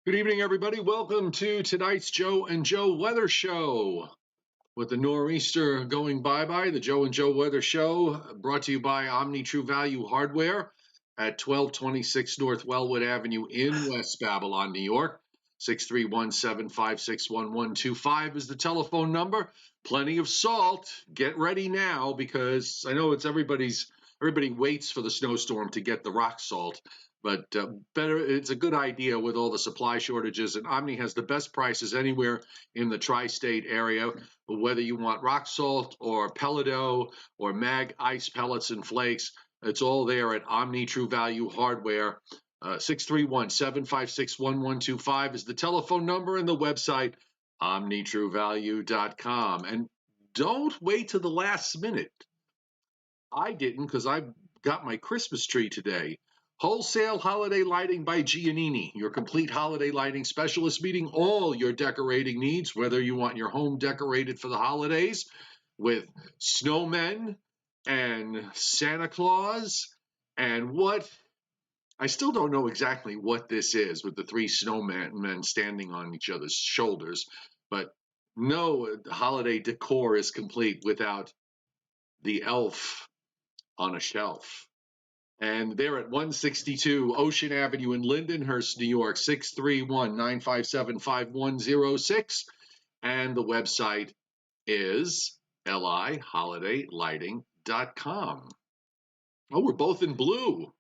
Good evening, everybody. Welcome to tonight's Joe and Joe Weather Show. With the nor'easter going bye-bye, the Joe and Joe Weather Show brought to you by Omni True Value Hardware at 1226 North Wellwood Avenue in West Babylon, New York. 631-756-1125 is the telephone number. Plenty of salt. Get ready now because I know everybody waits for the snowstorm to get the rock salt. But it's a good idea with all the supply shortages, and Omni has the best prices anywhere in the tri-state area, whether you want rock salt or Pelledo or Mag Ice pellets and flakes. It's all there at Omni True Value Hardware. 631-756-1125 is the telephone number, and the website, omnitruevalue.com. And don't wait till the last minute. I didn't, because I got my Christmas tree today. Wholesale holiday lighting by Giannini, your complete holiday lighting specialist, meeting all your decorating needs, whether you want your home decorated for the holidays with snowmen and Santa Claus and what I still don't know exactly what this is with the three snowmen standing on each other's shoulders, but no holiday decor is complete without the elf on a shelf. And they're at 162 Ocean Avenue in Lindenhurst, New York, 631-957-5106. And the website is liholidaylighting.com. Oh, we're both in blue.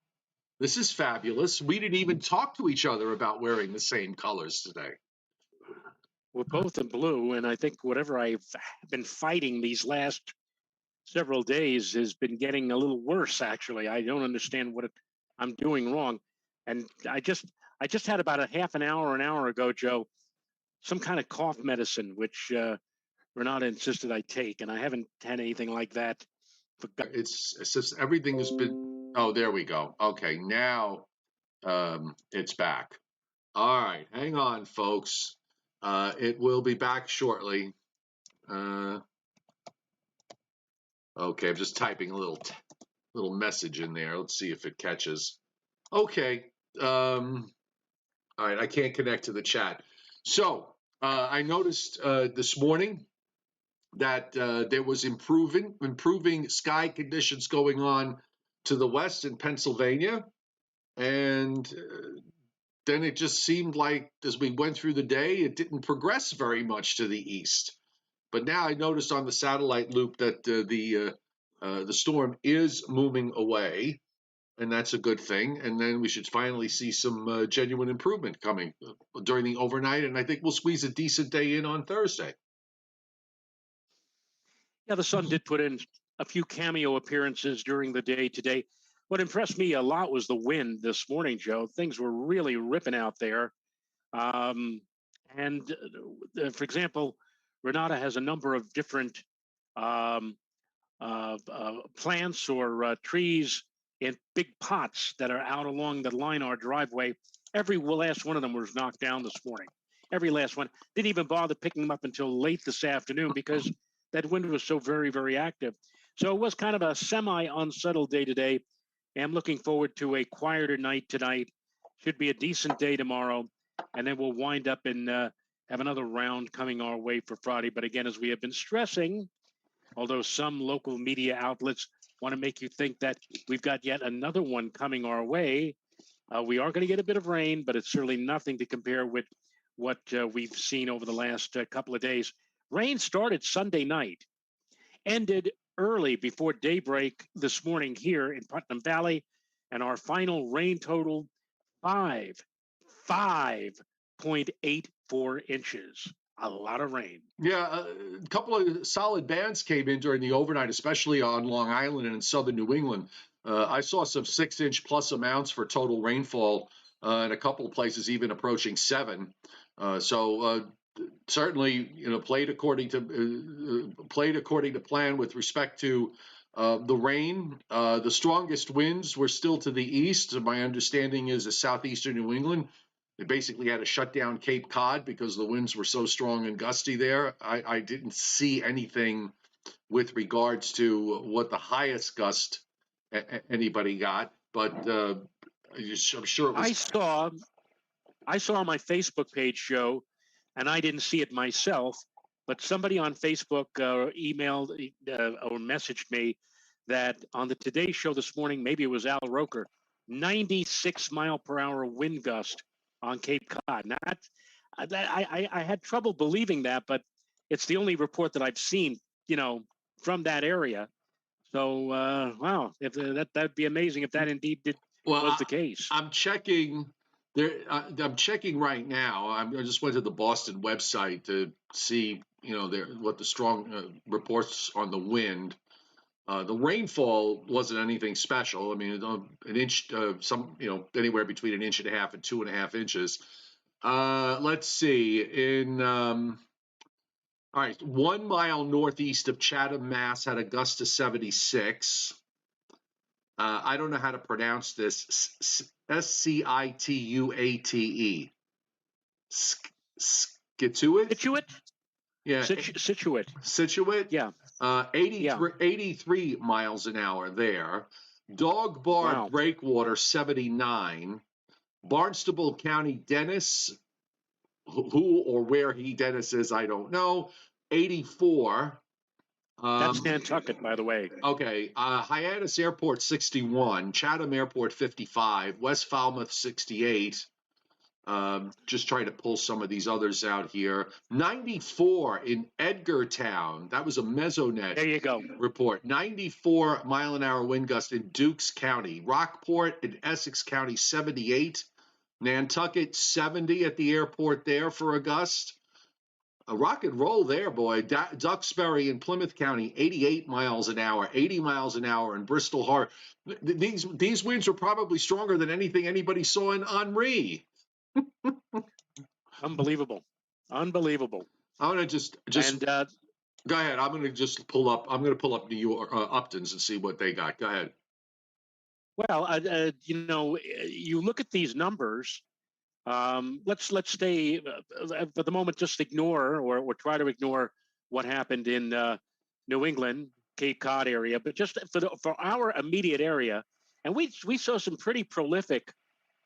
This is fabulous. We didn't even talk to each other about wearing the same colors today. We're both in blue, and I think whatever I've been fighting these last several days has been getting a little worse, actually. I don't understand what I'm doing wrong. And I just had about an hour ago, Joe, some kind of cough medicine, which Renata insisted I take, and I haven't had anything like that. It's just everything has been. Oh, there we go. Okay, now it's back. All right, hang on, folks. It will be back shortly. Okay, I'm just typing a little message in there. Let's see if it catches. Okay. All right, I can't connect to the chat. So I noticed this morning that there was improving sky conditions going on to the west in Pennsylvania, and then it just seemed like as we went through the day, it didn't progress very much to the east. But now I noticed on the satellite loop that the storm is moving away, and that's a good thing. And then we should finally see some genuine improvement coming during the overnight, and I think we'll squeeze a decent day in on Thursday. Yeah, the sun did put in a few cameo appearances during the day today. What impressed me a lot was the wind this morning, Joe. Things were really ripping out there. For example, Renata has a number of different plants or trees in big pots that are out along the line our driveway. Every last one of them was knocked down this morning. Every last one. Didn't even bother picking them up until late this afternoon because that wind was so very, very active. So it was kind of a semi-unsettled day today. I'm looking forward to a quieter night tonight. Should be a decent day tomorrow. And then we'll wind up and have another round coming our way for Friday. But again, as we have been stressing, although some local media outlets want to make you think that we've got yet another one coming our way, we are going to get a bit of rain, but it's certainly nothing to compare with what we've seen over the last couple of days. Rain started Sunday night, ended early before daybreak this morning here in Putnam Valley, and our final rain total 5.84 inches. A lot of rain. Yeah, a couple of solid bands came in during the overnight, especially on Long Island and in southern New England. I saw some 6-inch plus amounts for total rainfall in a couple of places, even approaching 7. Certainly, played according to plan with respect to the rain. The strongest winds were still to the east. My understanding is southeastern New England. They basically had to shut down Cape Cod because the winds were so strong and gusty there. I didn't see anything with regards to what the highest gust anybody got, but I'm sure it was. I saw my Facebook page show, and I didn't see it myself, but somebody on Facebook emailed or messaged me that on the Today Show this morning, maybe it was Al Roker, 96-mile-per-hour wind gust on Cape Cod. Now, I had trouble believing that, but it's the only report that I've seen, from that area. So, wow, if that'd be amazing if that indeed was the case. I'm checking there. I'm checking right now. I just went to the Boston website to see, what the strong reports on the wind. The rainfall wasn't anything special. I mean, an inch, anywhere between an inch and a half and 2.5 inches. Let's see. All right, 1 mile northeast of Chatham, Mass, had a gust of 76. I don't know how to pronounce this. Situate. Scituate? Situate? Yeah. Situate. Situate? Yeah. 83 miles an hour there. Dog Bar Breakwater, 79. Barnstable County, Dennis, who or where Dennis is, I don't know, 84. That's Nantucket, by the way. Okay. Hyannis Airport, 61. Chatham Airport, 55. West Falmouth, 68. Just trying to pull some of these others out here. 94 in Edgartown. That was a Mesonet there you go. report. 94 mile an hour wind gust in Dukes County. Rockport in Essex County, 78. Nantucket, 70 at the airport there for a gust. A rock and roll there, boy. Duxbury in Plymouth County, 88 miles an hour, 80 miles an hour in Bristol Harbor. These winds were probably stronger than anything anybody saw in Henri. Unbelievable. I'm gonna just and, go ahead. I'm gonna pull up New York Upton's and see what they got. Go ahead. Well, you look at these numbers. Let's stay for the moment. Just ignore or try to ignore what happened in New England, Cape Cod area, but just for our immediate area, and we saw some pretty prolific,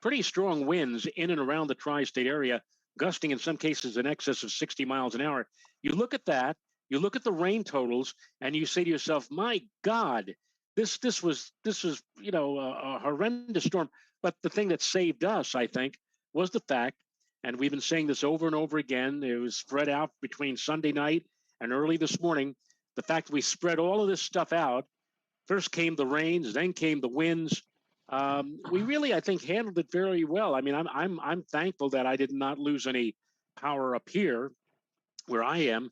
pretty strong winds in and around the tri-state area, gusting in some cases in excess of 60 miles an hour. You look at that, you look at the rain totals, and you say to yourself, "My God, this was a horrendous storm." But the thing that saved us, I think, was the fact, and we've been saying this over and over again, it was spread out between Sunday night and early this morning. The fact that we spread all of this stuff out. First came the rains, then came the winds. We really, I think, handled it very well. I mean, I'm thankful that I did not lose any power up here where I am.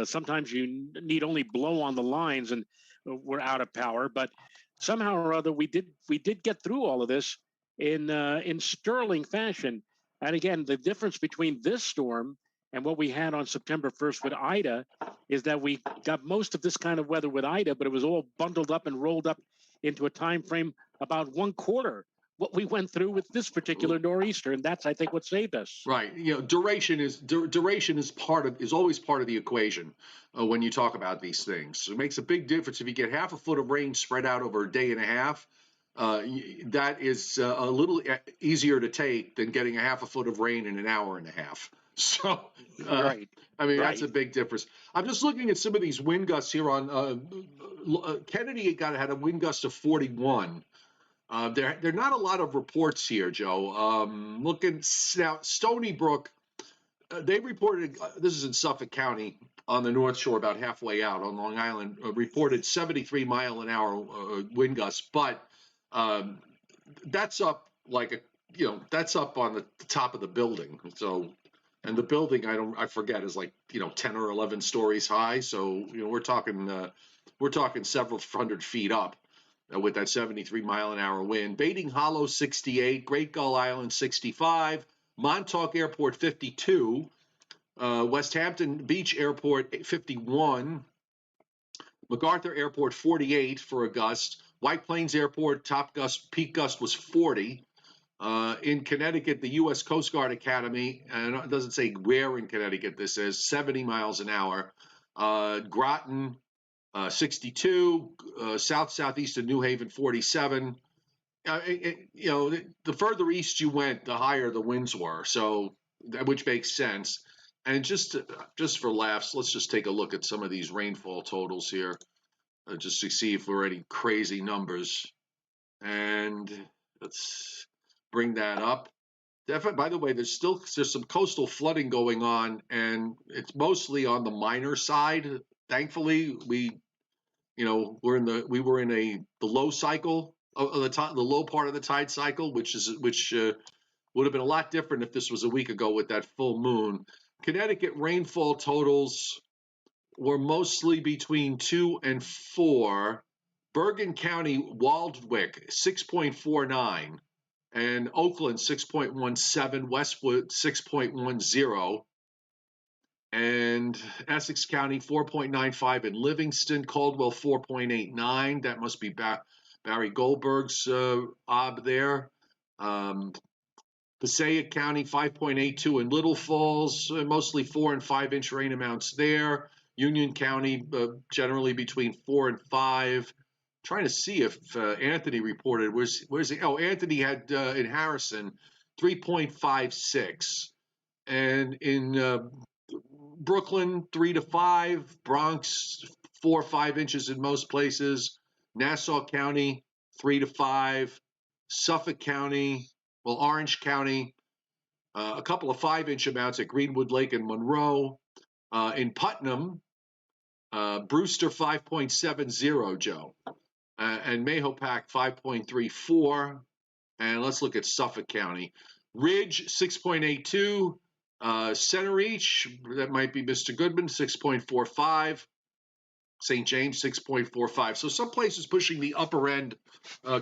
Sometimes you need only blow on the lines and we're out of power. But somehow or other, we did get through all of this in sterling fashion. And again, the difference between this storm and what we had on September 1st with Ida is that we got most of this kind of weather with Ida, but it was all bundled up and rolled up into a time frame about 1/4 what we went through with this particular nor'easter, and that's, I think, what saved us. Right. Duration is always part of the equation when you talk about these things. It makes a big difference if you get half a foot of rain spread out over a day and a half. That is a little easier to take than getting a half a foot of rain in an hour and a half. So, right. I mean, that's a big difference. I'm just looking at some of these wind gusts here on Kennedy had a wind gust of 41. There are not a lot of reports here, Joe. Looking now, Stony Brook, they reported, this is in Suffolk County on the North Shore, about halfway out on Long Island, reported 73 mile an hour wind gusts, but that's up that's up on the top of the building. So, and the building, I forget, is 10 or 11 stories high. So, we're talking several hundred feet up with that 73 mile an hour wind. Baiting Hollow, 68, Great Gull Island, 65, Montauk Airport, 52, West Hampton Beach Airport, 51, MacArthur Airport, 48 for a gust. White Plains Airport, peak gust was 40. In Connecticut, the U.S. Coast Guard Academy, and it doesn't say where in Connecticut this is, 70 miles an hour. Groton, 62, southeast of New Haven, 47. the further east you went, the higher the winds were. So, which makes sense. And just for laughs, let's just take a look at some of these rainfall totals here, just to see if we're any crazy numbers. And let's bring that up. By the way, there's some coastal flooding going on, and it's mostly on the minor side. Thankfully, we were in the low cycle of the low part of the tide cycle, which would have been a lot different if this was a week ago with that full moon. Connecticut rainfall totals were mostly between 2 and 4. Bergen County, Waldwick 6.49, and Oakland 6.17, Westwood 6.10, and Essex County 4.95, and Livingston, Caldwell 4.89. That must be Barry Goldberg's ob there. Passaic County 5.82, and Little Falls mostly 4 and 5 inch rain amounts there. Union County generally between 4 and 5. Trying to see if Anthony reported. Where's he? Oh, Anthony had in Harrison 3.56, and in Brooklyn 3 to 5, Bronx 4 or 5 inches in most places, Nassau County 3 to 5, Suffolk County, well, Orange County, a couple of 5-inch amounts at Greenwood Lake and Monroe. In Putnam, Brewster 5.70, Joe, and Mahopac 5.34. And let's look at Suffolk County. Ridge 6.82. Center Reach, that might be Mr. Goodman, 6.45. St. James, 6.45. So some places pushing the upper end,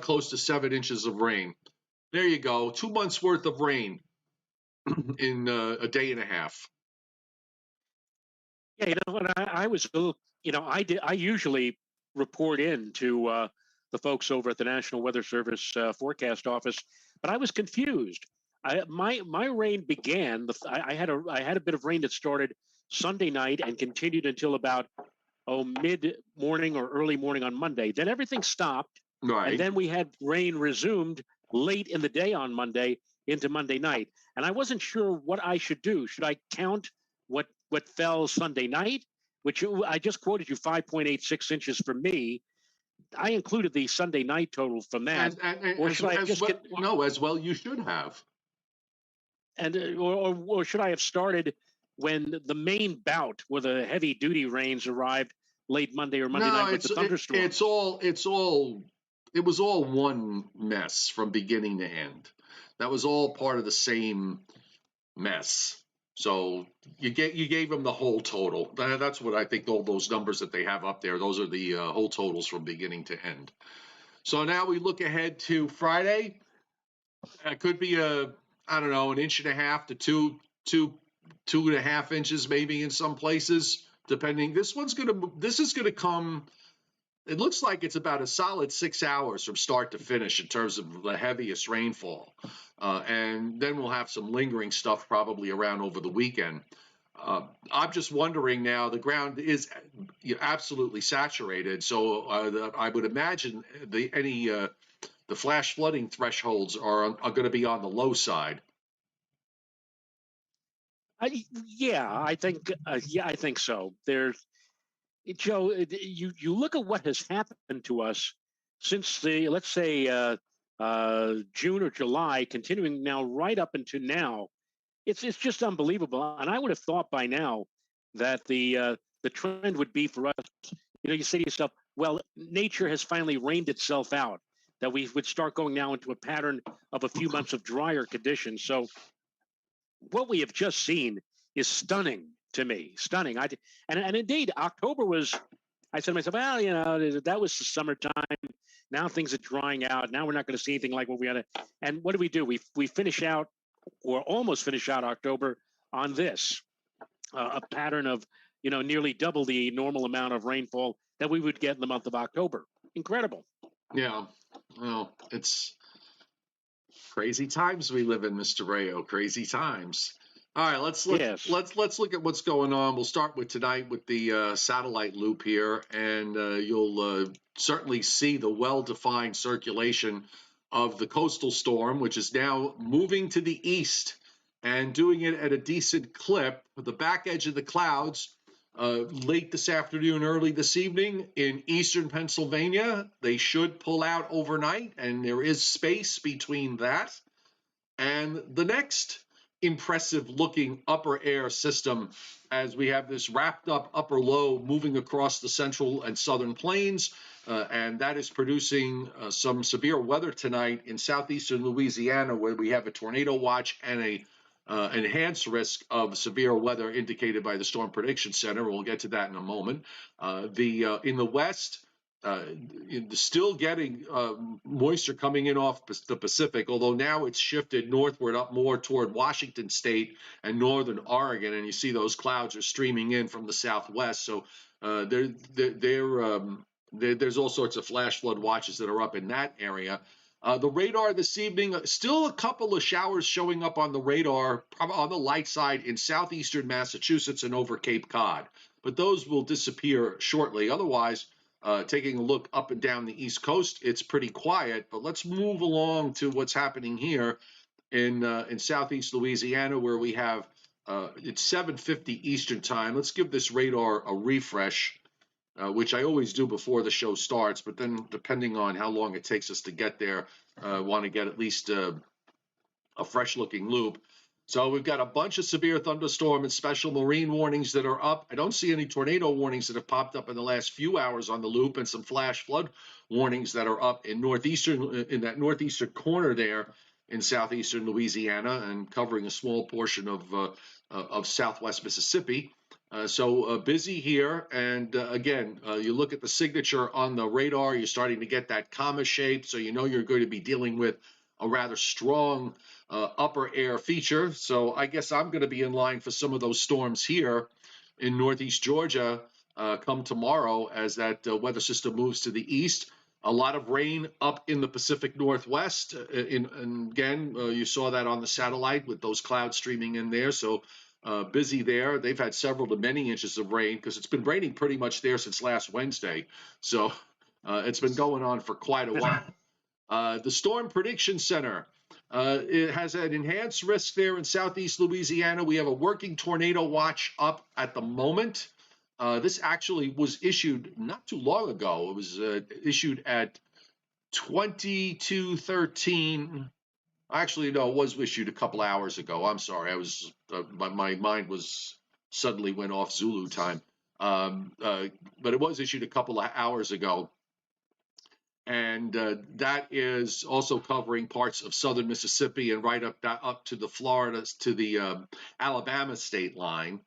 close to 7 inches of rain. There you go. 2 months worth of rain in a day and a half. Yeah, what I was, I usually report in to the folks over at the National Weather Service forecast office, but I was confused. My rain began. I had a bit of rain that started Sunday night and continued until about mid morning or early morning on Monday. Then everything stopped, Right. And then we had rain resumed late in the day on Monday into Monday night, and I wasn't sure what I should do. Should I count what fell Sunday night, which I just quoted you 5.86 inches for me? I included the Sunday night total from that, or should I just get no? As well, you should have. And or should I have started when the main bout where the heavy duty rains arrived late Monday or Monday night with the thunderstorm? It was all one mess from beginning to end. That was all part of the same mess. So you gave them the whole total. That's what I think. All those numbers that they have up there, those are the whole totals from beginning to end. So now we look ahead to Friday. It could be an inch and a half to two and a half inches, maybe in some places, depending. This is gonna come. It looks like it's about a solid 6 hours from start to finish in terms of the heaviest rainfall. And then we'll have some lingering stuff probably around over the weekend. I'm just wondering now, the ground is absolutely saturated. So I would imagine the flash flooding thresholds are going to be on the low side. I think so. Joe, you look at what has happened to us since let's say June or July, continuing now right up until now. It's just unbelievable. And I would have thought by now that the trend would be for us. You say to yourself, well, nature has finally rained itself out. That we would start going now into a pattern of a few months of drier conditions. So what we have just seen is stunning to me, stunning. And indeed, October was. I said to myself, well, that was the summertime. Now things are drying out. Now we're not going to see anything like what we had. And what do? We finish out, or almost finish out October on this, a pattern of nearly double the normal amount of rainfall that we would get in the month of October. Incredible. Yeah, well, it's crazy times we live in, Mr. Rayo. Crazy times. All right, let's look at what's going on. We'll start with tonight with the satellite loop here, and you'll certainly see the well-defined circulation of the coastal storm, which is now moving to the east and doing it at a decent clip. The back edge of the clouds late this afternoon, early this evening in eastern Pennsylvania. They should pull out overnight, and there is space between that and the next impressive looking upper air system as we have this wrapped up upper low moving across the central and southern plains. And that is producing some severe weather tonight in southeastern Louisiana, where we have a tornado watch and a enhanced risk of severe weather indicated by the Storm Prediction Center. We'll get to that in a moment. In the west, uh, still getting moisture coming in off the Pacific, although now it's shifted northward up more toward Washington State and northern Oregon, and you see those clouds are streaming in from the southwest. So there's all sorts of flash flood watches that are up in that area. The radar this evening, still a couple of showers showing up on the radar on the light side in southeastern Massachusetts and over Cape Cod, but those will disappear shortly. Otherwise, taking a look up and down the East Coast, it's pretty quiet. But let's move along to what's happening here in Southeast Louisiana, where we have it's 7:50 Eastern time. Let's give this radar a refresh, which I always do before the show starts. But then, depending on how long it takes us to get there, want to get at least a fresh-looking loop. So we've got a bunch of severe thunderstorm and special marine warnings that are up. I don't see any tornado warnings that have popped up in the last few hours on the loop, and some flash flood warnings that are up in that northeastern corner there in southeastern Louisiana and covering a small portion of southwest Mississippi. So busy here, and again, you look at the signature on the radar, you're starting to get that comma shape, so you know you're going to be dealing with a rather strong upper air feature. So I guess I'm going to be in line for some of those storms here in northeast Georgia come tomorrow as that weather system moves to the east. A lot of rain up in the Pacific Northwest. And again, you saw that on the satellite with those clouds streaming in there. So busy there. They've had several to many inches of rain because it's been raining pretty much there since last Wednesday. So it's been going on for quite a while. The Storm Prediction Center, it has an enhanced risk there in southeast Louisiana. We have a working tornado watch up at the moment. This actually was issued not too long ago. It was issued at 22:13. Actually, no, it was issued a couple hours ago. I'm sorry. My mind was suddenly went off Zulu time. But it was issued a couple of hours ago. And that is also covering parts of southern Mississippi and right up to the Florida to the Alabama state line.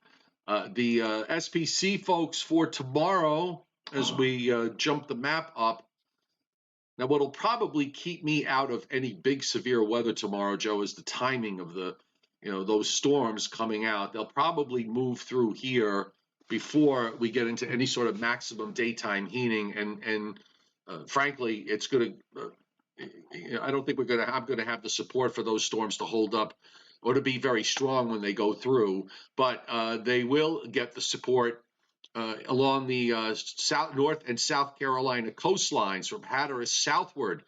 The SPC folks for tomorrow, as we jump the map up. Now, what'll probably keep me out of any big severe weather tomorrow, Joe, is the timing of those storms coming out. They'll probably move through here before we get into any sort of maximum daytime heating, and frankly, it's going to. I don't think I'm going to have the support for those storms to hold up or to be very strong when they go through. But they will get the support along the North and South Carolina coastlines from Hatteras southward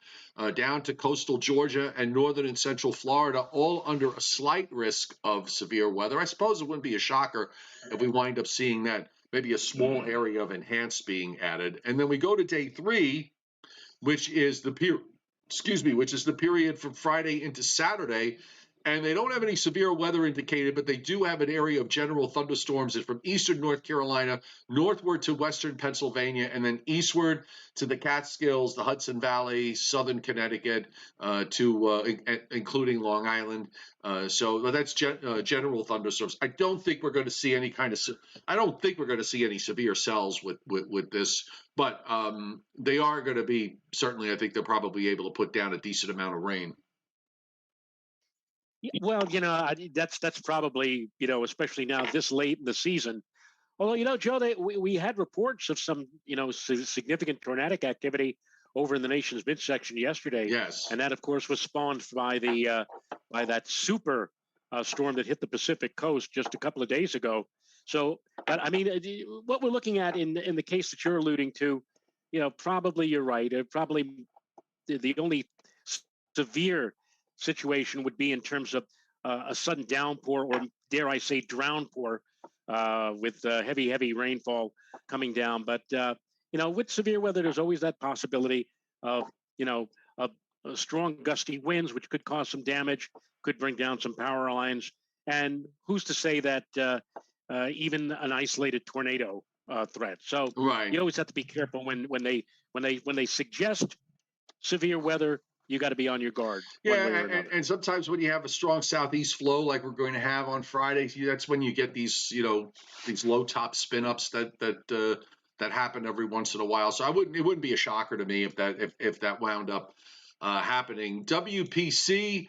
down to coastal Georgia and northern and central Florida, all under a slight risk of severe weather. I suppose it wouldn't be a shocker if we wind up seeing that, maybe a small area of enhanced being added. And then we go to day 3, which is the period from Friday into Saturday. And they don't have any severe weather indicated, but they do have an area of general thunderstorms from eastern North Carolina northward to western Pennsylvania, and then eastward to the Catskills, the Hudson Valley, southern Connecticut, including Long Island. So that's general thunderstorms. I don't think we're going to see any severe cells with this, but they are going to be certainly. I think they're probably able to put down a decent amount of rain. Well, that's probably, especially now this late in the season. Although, Joe, we had reports of some, significant tornadic activity over in the nation's midsection yesterday. Yes. And that, of course, was spawned by by that super storm that hit the Pacific coast just a couple of days ago. So, but I mean, what we're looking at in the case that you're alluding to, probably you're right. Probably the only severe situation would be in terms of a sudden downpour, or dare I say downpour, with heavy rainfall coming down. But with severe weather, there's always that possibility of you know of strong gusty winds, which could cause some damage, could bring down some power lines, and who's to say that even an isolated tornado threat. So Right. you always have to be careful when they suggest severe weather. You got to be on your guard one way Yeah, or another. and sometimes when you have a strong southeast flow like we're going to have on Friday, that's when you get these, these low top spin ups that happen every once in a while. So it wouldn't be a shocker to me if that wound up happening. WPC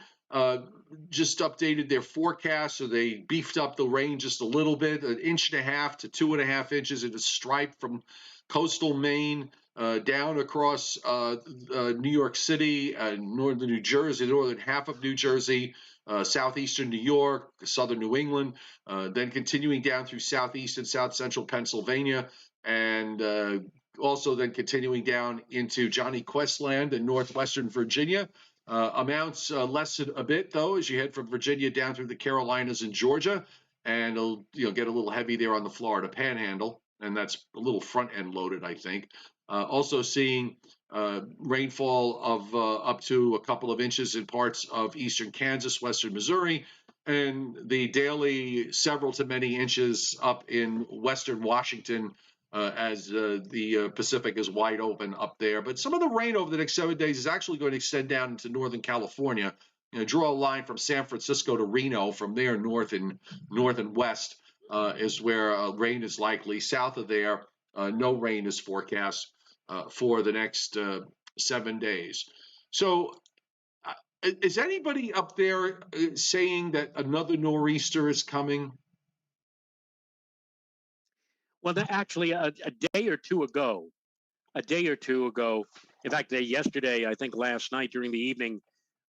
just updated their forecast, so they beefed up the rain just a little bit, 1.5 to 2.5 inches in a stripe from coastal Maine down across New York City, northern New Jersey, northern half of New Jersey, southeastern New York, southern New England, then continuing down through southeast and south central Pennsylvania, and also then continuing down into Johnny Quest land and northwestern Virginia. Amounts lessen a bit, though, as you head from Virginia down through the Carolinas and Georgia, and it'll get a little heavy there on the Florida Panhandle, and that's a little front end loaded, I think. Also seeing rainfall of up to a couple of inches in parts of eastern Kansas, western Missouri, and the daily several to many inches up in western Washington as the Pacific is wide open up there. But some of the rain over the next 7 days is actually going to extend down into Northern California. Draw a line from San Francisco to Reno. From there, north and west is where rain is likely. South of there, no rain is forecast for the next 7 days. So, is anybody up there saying that another nor'easter is coming? Well, actually, a day or two ago, in fact, yesterday, I think last night during the evening,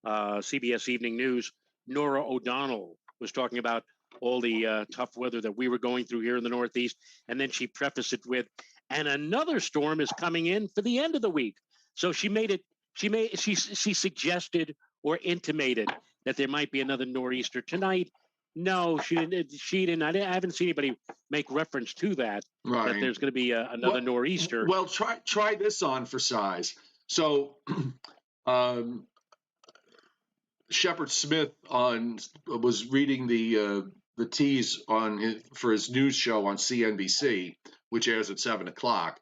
CBS Evening News, Nora O'Donnell was talking about all the tough weather that we were going through here in the Northeast. And then she prefaced it with, and another storm is coming in for the end of the week. So she suggested or intimated that there might be another nor'easter tonight. No, she didn't. I haven't seen anybody make reference to that. Right. That there's going to be another nor'easter. Well, try this on for size. So, Shepard Smith was reading the tease for his news show on CNBC, which airs at 7:00,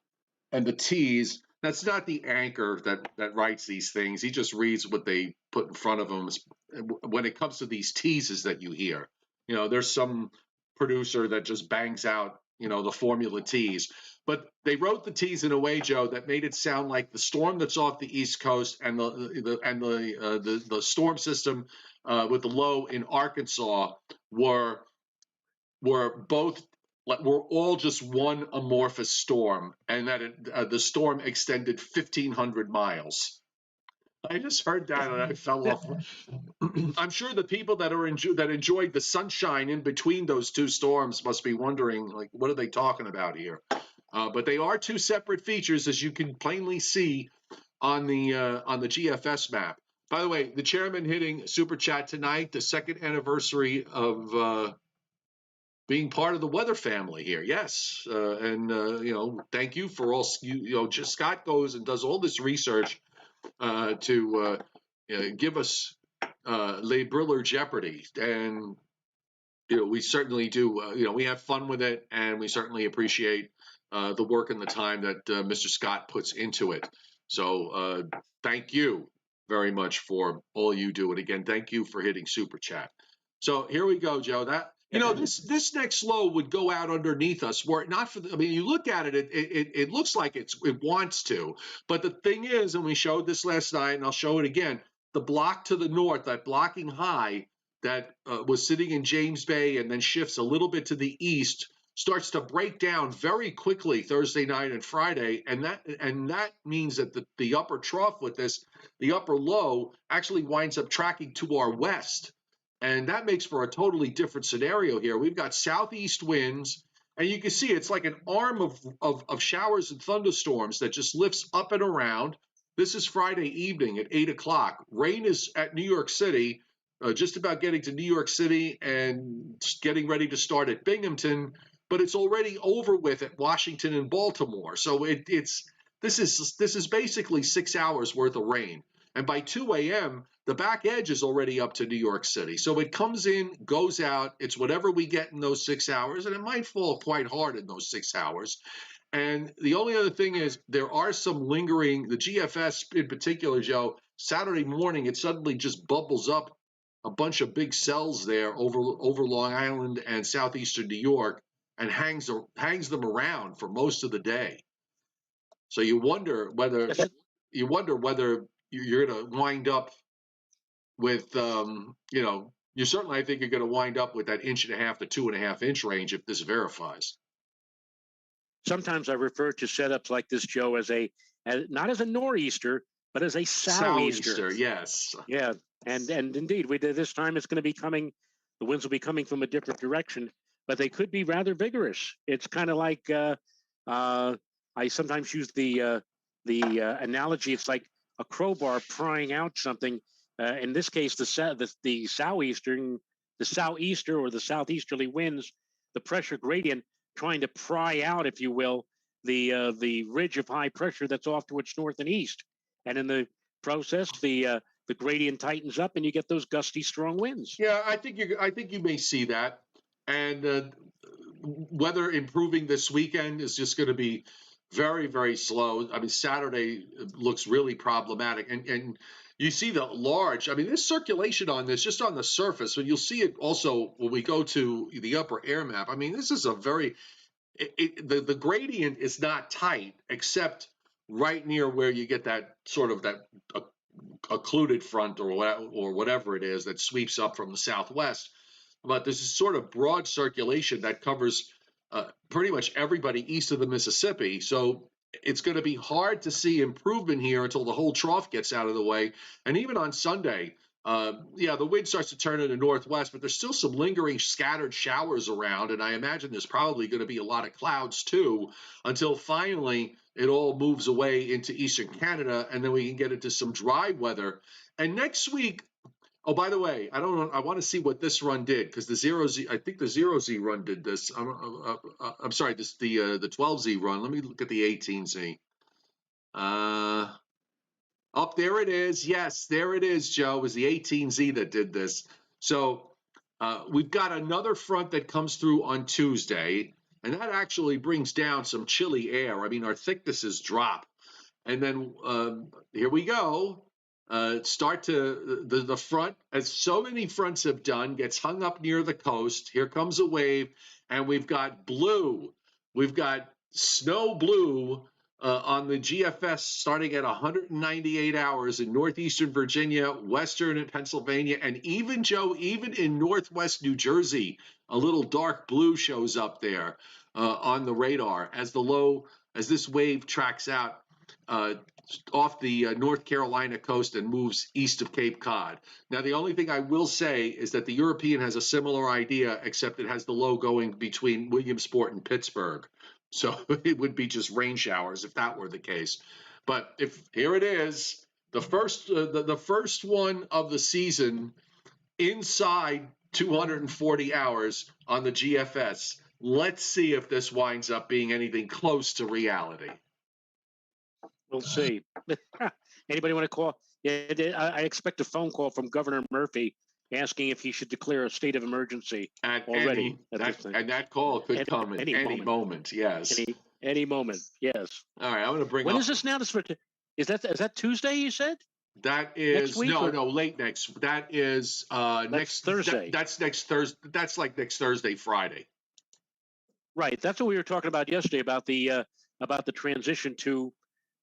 and the tease. That's not the anchor that writes these things. He just reads what they put in front of him. When it comes to these teases that you hear, there's some producer that just bangs out, the formula tease. But they wrote the tease in a way, Joe, that made it sound like the storm that's off the East Coast and the storm system with the low in Arkansas were both. We're all just one amorphous storm, and that the storm extended 1,500 miles. I just heard that and I fell off. I'm sure the people that enjoyed the sunshine in between those two storms must be wondering, like, what are they talking about here? But they are two separate features, as you can plainly see on the GFS map. By the way, the chairman hitting super chat tonight, the second anniversary of being part of the weather family here. Yes. Thank you for all, just Scott goes and does all this research to give us Les Briller Jeopardy. And, we certainly do, we have fun with it, and we certainly appreciate the work and the time that Mr. Scott puts into it. So thank you very much for all you do. And again, thank you for hitting super chat. So here we go, Joe. This next low would go out underneath us were it not for you look at it, it looks like it wants to. But the thing is, and we showed this last night, and I'll show it again, the block to the north, that blocking high that was sitting in James Bay and then shifts a little bit to the east, starts to break down very quickly Thursday night and Friday, and that means that the upper trough with this, the upper low, actually winds up tracking to our west. And that makes for a totally different scenario here. We've got southeast winds, and you can see it's like an arm of showers and thunderstorms that just lifts up and around. This is Friday evening at 8 o'clock. Rain is at New York City, just about getting to New York City and getting ready to start at Binghamton, but it's already over with at Washington and Baltimore. So this is basically 6 hours worth of rain. And by 2 a.m., the back edge is already up to New York City. So it comes in, goes out. It's whatever we get in those 6 hours, and it might fall quite hard in those 6 hours. And the only other thing is there are some lingering, the GFS in particular, Joe, Saturday morning, it suddenly just bubbles up a bunch of big cells there over Long Island and southeastern New York and hangs them around for most of the day. So you wonder whether you're going to wind up with, you certainly, I think you're going to wind up with that 1.5 to 2.5 inch range if this verifies. Sometimes I refer to setups like this, Joe, as not as a nor'easter, but as a sou'easter. Yes. Yeah, and indeed, this time it's going to be coming. The winds will be coming from a different direction, but they could be rather vigorous. It's kind of like I sometimes use the analogy. It's like a crowbar prying out something. In this case, the sou'easter or the southeasterly winds, the pressure gradient trying to pry out, if you will, the ridge of high pressure that's off to its north and east, and in the process, the gradient tightens up, and you get those gusty, strong winds. Yeah, I think you may see that, and weather improving this weekend is just going to be very, very slow. I mean, Saturday looks really problematic, and you see the large. I mean, there's circulation on this just on the surface, but you'll see it also when we go to the upper air map. I mean, this is a very the gradient is not tight except right near where you get that sort of that occluded front or whatever it is that sweeps up from the southwest. But this is sort of broad circulation that covers pretty much everybody east of the Mississippi. So it's going to be hard to see improvement here until the whole trough gets out of the way. And even on Sunday, the wind starts to turn into northwest, but there's still some lingering scattered showers around. And I imagine there's probably going to be a lot of clouds too, until finally it all moves away into eastern Canada, and then we can get into some dry weather. And next week, oh, by the way, I don't know. I want to see what this run did because the 0Z, I think the 0Z run did this. I'm sorry, the 12Z run. Let me look at the 18Z. Up there it is. Yes, there it is, Joe. It was the 18Z that did this. So we've got another front that comes through on Tuesday, and that actually brings down some chilly air. I mean, our thicknesses drop. And then here we go. Start to the front, as so many fronts have done, gets hung up near the coast. Here comes a wave, and we've got blue. We've got snow blue on the GFS starting at 198 hours in northeastern Virginia, western and Pennsylvania, and even, Joe, even in northwest New Jersey, a little dark blue shows up there on the radar as this wave tracks out off the North Carolina coast and moves east of Cape Cod. Now, the only thing I will say is that the European has a similar idea, except it has the low going between Williamsport and Pittsburgh. So it would be just rain showers if that were the case. But here it is, the first one of the season inside 240 hours on the GFS. Let's see if this winds up being anything close to reality. We'll see. Anybody want to call? Yeah, I expect a phone call from Governor Murphy asking if he should declare a state of emergency already. And that call could come at any moment. Yes. Any moment. Yes. All right. I'm going to bring. When is this now? Is that Tuesday? You said. That is late next. That is next Thursday. That's next Thursday. That's like next Thursday, Friday. Right. That's what we were talking about yesterday about the transition to.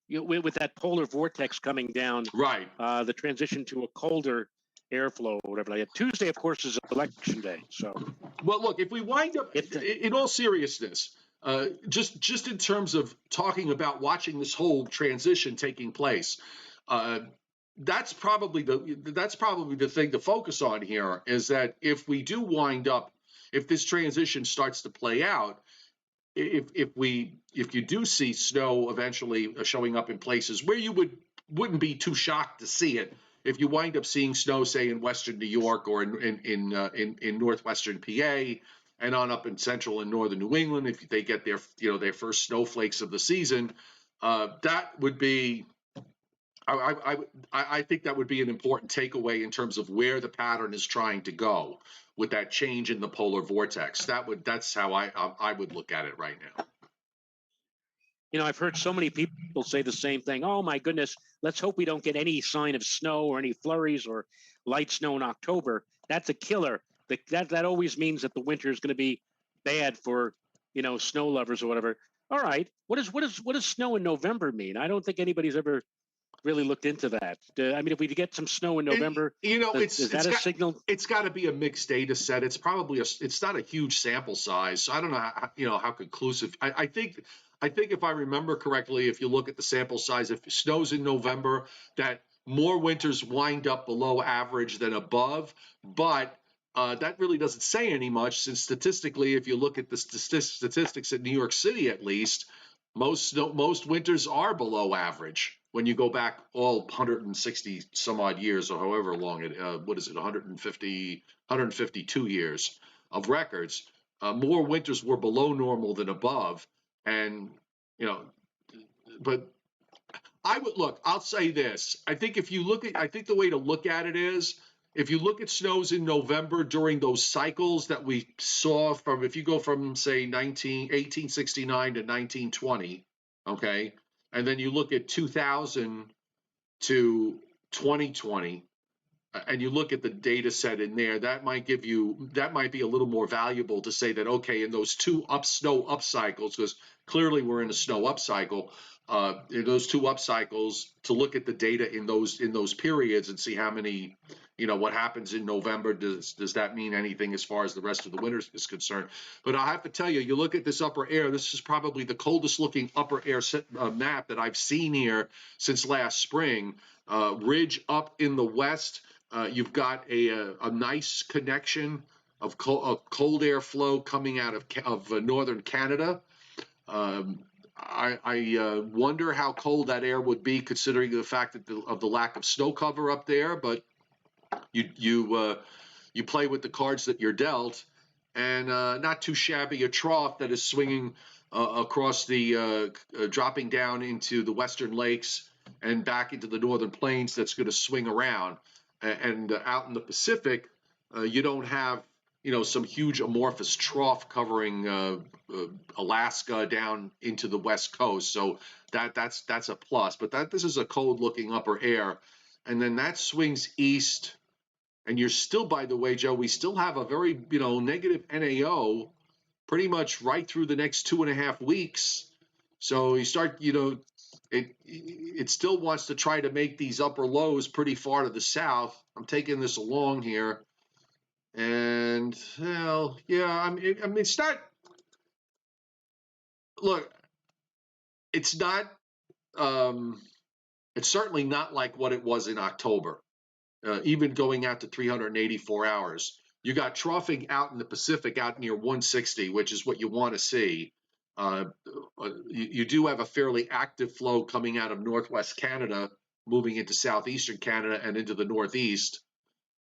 With that polar vortex coming down, right? The transition to a colder airflow or whatever. Tuesday, of course, is election day. So, well, look, if we wind up in all seriousness, just in terms of talking about watching this whole transition taking place, that's probably the thing to focus on here. Is that if we do wind up, if this transition starts to play out. If you do see snow eventually showing up in places where you would wouldn't be too shocked to see it if you wind up seeing snow, say in western New York or in northwestern PA and on up in central and northern New England. If they get their first snowflakes of the season, that would be. I think that would be an important takeaway in terms of where the pattern is trying to go with that change in the polar vortex. That's how I would look at it right now. I've heard so many people say the same thing. Oh my goodness, let's hope we don't get any sign of snow or any flurries or light snow in October. That's a killer. That always means that the winter is going to be bad for snow lovers or whatever. All right, what does snow in November mean? I don't think anybody's ever really looked into that. I mean, if we get some snow in November, is that a signal? It's got to be a mixed data set. It's probably it's not a huge sample size, so I don't know how conclusive. I think if I remember correctly, if you look at the sample size, if it snows in November, that more winters wind up below average than above, but that really doesn't say any much, since statistically, if you look at the statistics in New York City, at least, most winters are below average when you go back all 160 some odd years, or however long it 152 years of records. More winters were below normal than above, and but I'll say this. I think the way to look at it is, if you look at snows in November during those cycles that we saw if you go from, say, 1869 to 1920, okay, and then you look at 2000 to 2020, and you look at the data set in there, that might be a little more valuable to say that, okay, in those two snow up cycles, because clearly we're in a snow up cycle, in those two up cycles, to look at the data in those periods and see how many, what happens in November. Does that mean anything as far as the rest of the winter is concerned? But I have to tell you, you look at this upper air, this is probably the coldest looking upper air map that I've seen here since last spring. Ridge up in the west. You've got a nice connection of cold air flow coming out of northern Canada. I wonder how cold that air would be, considering the fact of the lack of snow cover up there. But you play with the cards that you're dealt, and not too shabby a trough that is swinging across dropping down into the western lakes and back into the northern plains. That's going to swing around, and out in the Pacific, you don't have some huge amorphous trough covering Alaska down into the west coast. So that's a plus. But this is a cold looking upper air, and then that swings east. And you're still, by the way, Joe, we still have a very, negative NAO pretty much right through the next 2.5 weeks. So you start, it still wants to try to make these upper lows pretty far to the south. I'm taking this along here. And, well, yeah, I mean, it's not, look, it's not, it's certainly not like what it was in October. Even going out to 384 hours. You got troughing out in the Pacific out near 160, which is what you want to see. You do have a fairly active flow coming out of northwest Canada, moving into southeastern Canada and into the northeast.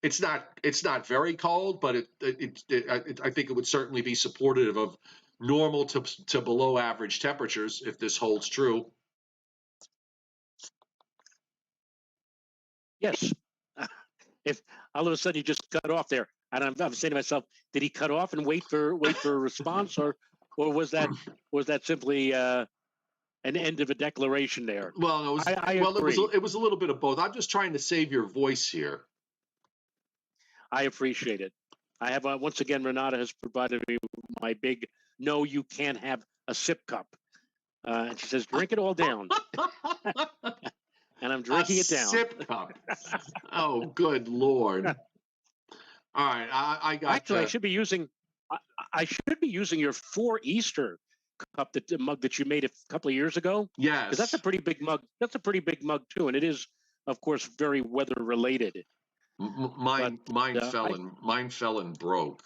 It's not very cold, but I think it would certainly be supportive of normal to below average temperatures if this holds true. Yes. If all of a sudden you just cut off there, and I'm saying to myself, did he cut off and wait for a response, or was that simply an end of a declaration there? Well, I agree. It was a little bit of both. I'm just trying to save your voice here. I appreciate it. I have once again, Renata has provided me my big "No, you can't have a sip cup," and she says, "Drink it all down." And I'm drinking it down. Sip cup. Oh, good Lord. All right, I got. Actually, I should be using your 4 Easter cup, the mug that you made a couple of years ago. Yes, because that's a pretty big mug. That's a pretty big mug too, and it is, of course, very weather related. Mine fell and broke.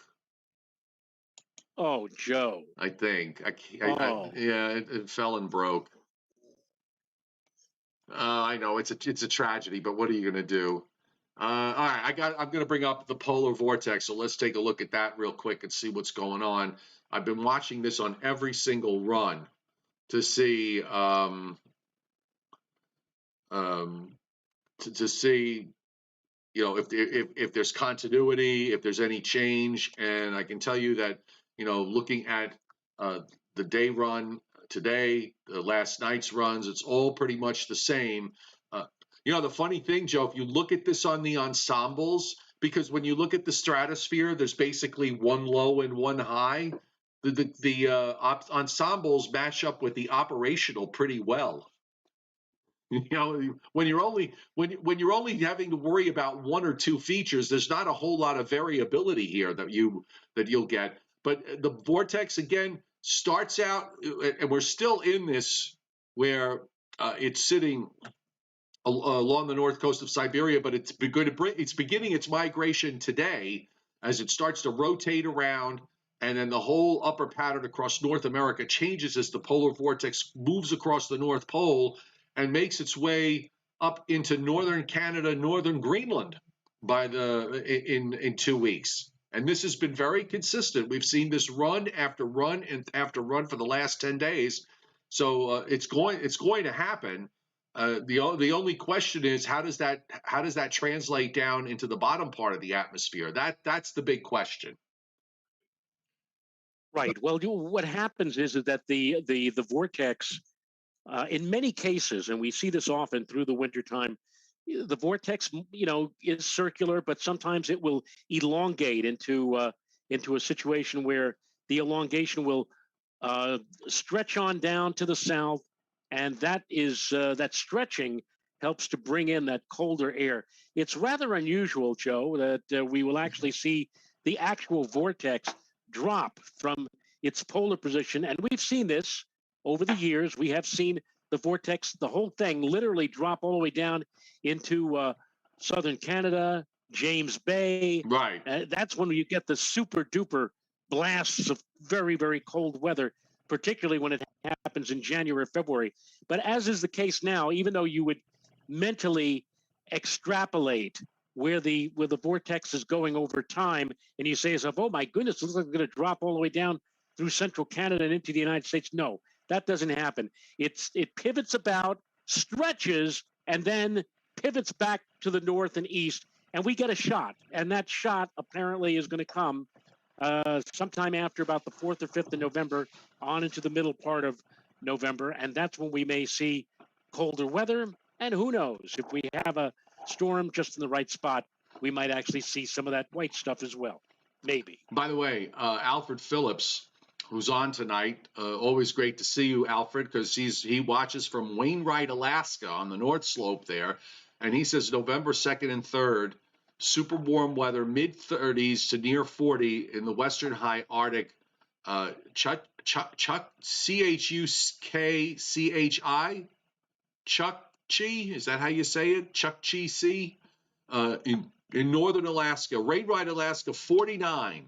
Oh, Joe. I think. Yeah, it fell and broke. I know it's a tragedy, but what are you going to do? All right, I'm going to bring up the polar vortex, so let's take a look at that real quick and see what's going on. I've been watching this on every single run to see um, to see if there's continuity, if there's any change, and I can tell you that looking at uh, the day run today, the last night's runs, it's all pretty much the same. Uh, the funny thing, Joe, if you look at this on the ensembles, because when you look at the stratosphere, there's basically one low and one high. The ensembles match up with the operational pretty well. When you're only having to worry about one or two features, there's not a whole lot of variability here that you'll get. But the vortex again starts out, and we're still in this where it's sitting along the north coast of Siberia, but it's beginning its migration today as it starts to rotate around, and then the whole upper pattern across North America changes as the polar vortex moves across the North Pole and makes its way up into northern Canada, northern Greenland in 2 weeks. And this has been very consistent. We've seen this run after run and after run for the last 10 days. So it's going to happen. The only question is how does that translate down into the bottom part of the atmosphere? That's the big question. Right. Well, what happens is that the vortex, in many cases, and we see this often through the wintertime, the vortex, is circular, but sometimes it will elongate into a situation where the elongation will stretch on down to the south, and that stretching helps to bring in that colder air. It's rather unusual, Joe, that we will actually see the actual vortex drop from its polar position, and we've seen this over the years. We have seen the vortex, the whole thing, literally drop all the way down into southern Canada, James Bay. Right. That's when you get the super duper blasts of very, very cold weather, particularly when it happens in January or February. But as is the case now, even though you would mentally extrapolate where the vortex is going over time, and you say to yourself, "Oh my goodness, it looks like it's going to drop all the way down through central Canada and into the United States." No, that doesn't happen. It pivots about, stretches, and then pivots back to the north and east, and we get a shot. And that shot apparently is going to come sometime after about the 4th or 5th of November on into the middle part of November. And that's when we may see colder weather. And who knows, if we have a storm just in the right spot, we might actually see some of that white stuff as well. Maybe. By the way, Alfred Phillips, who's on tonight, always great to see you, Alfred, because he watches from Wainwright, Alaska, on the North Slope there, and he says November 2nd and 3rd, super warm weather, mid 30s to near 40 in the western high Arctic. Chuck Chukchi, Chukchi, is that how you say it? Chukchi Sea, in northern Alaska, Wainwright, Alaska, 49.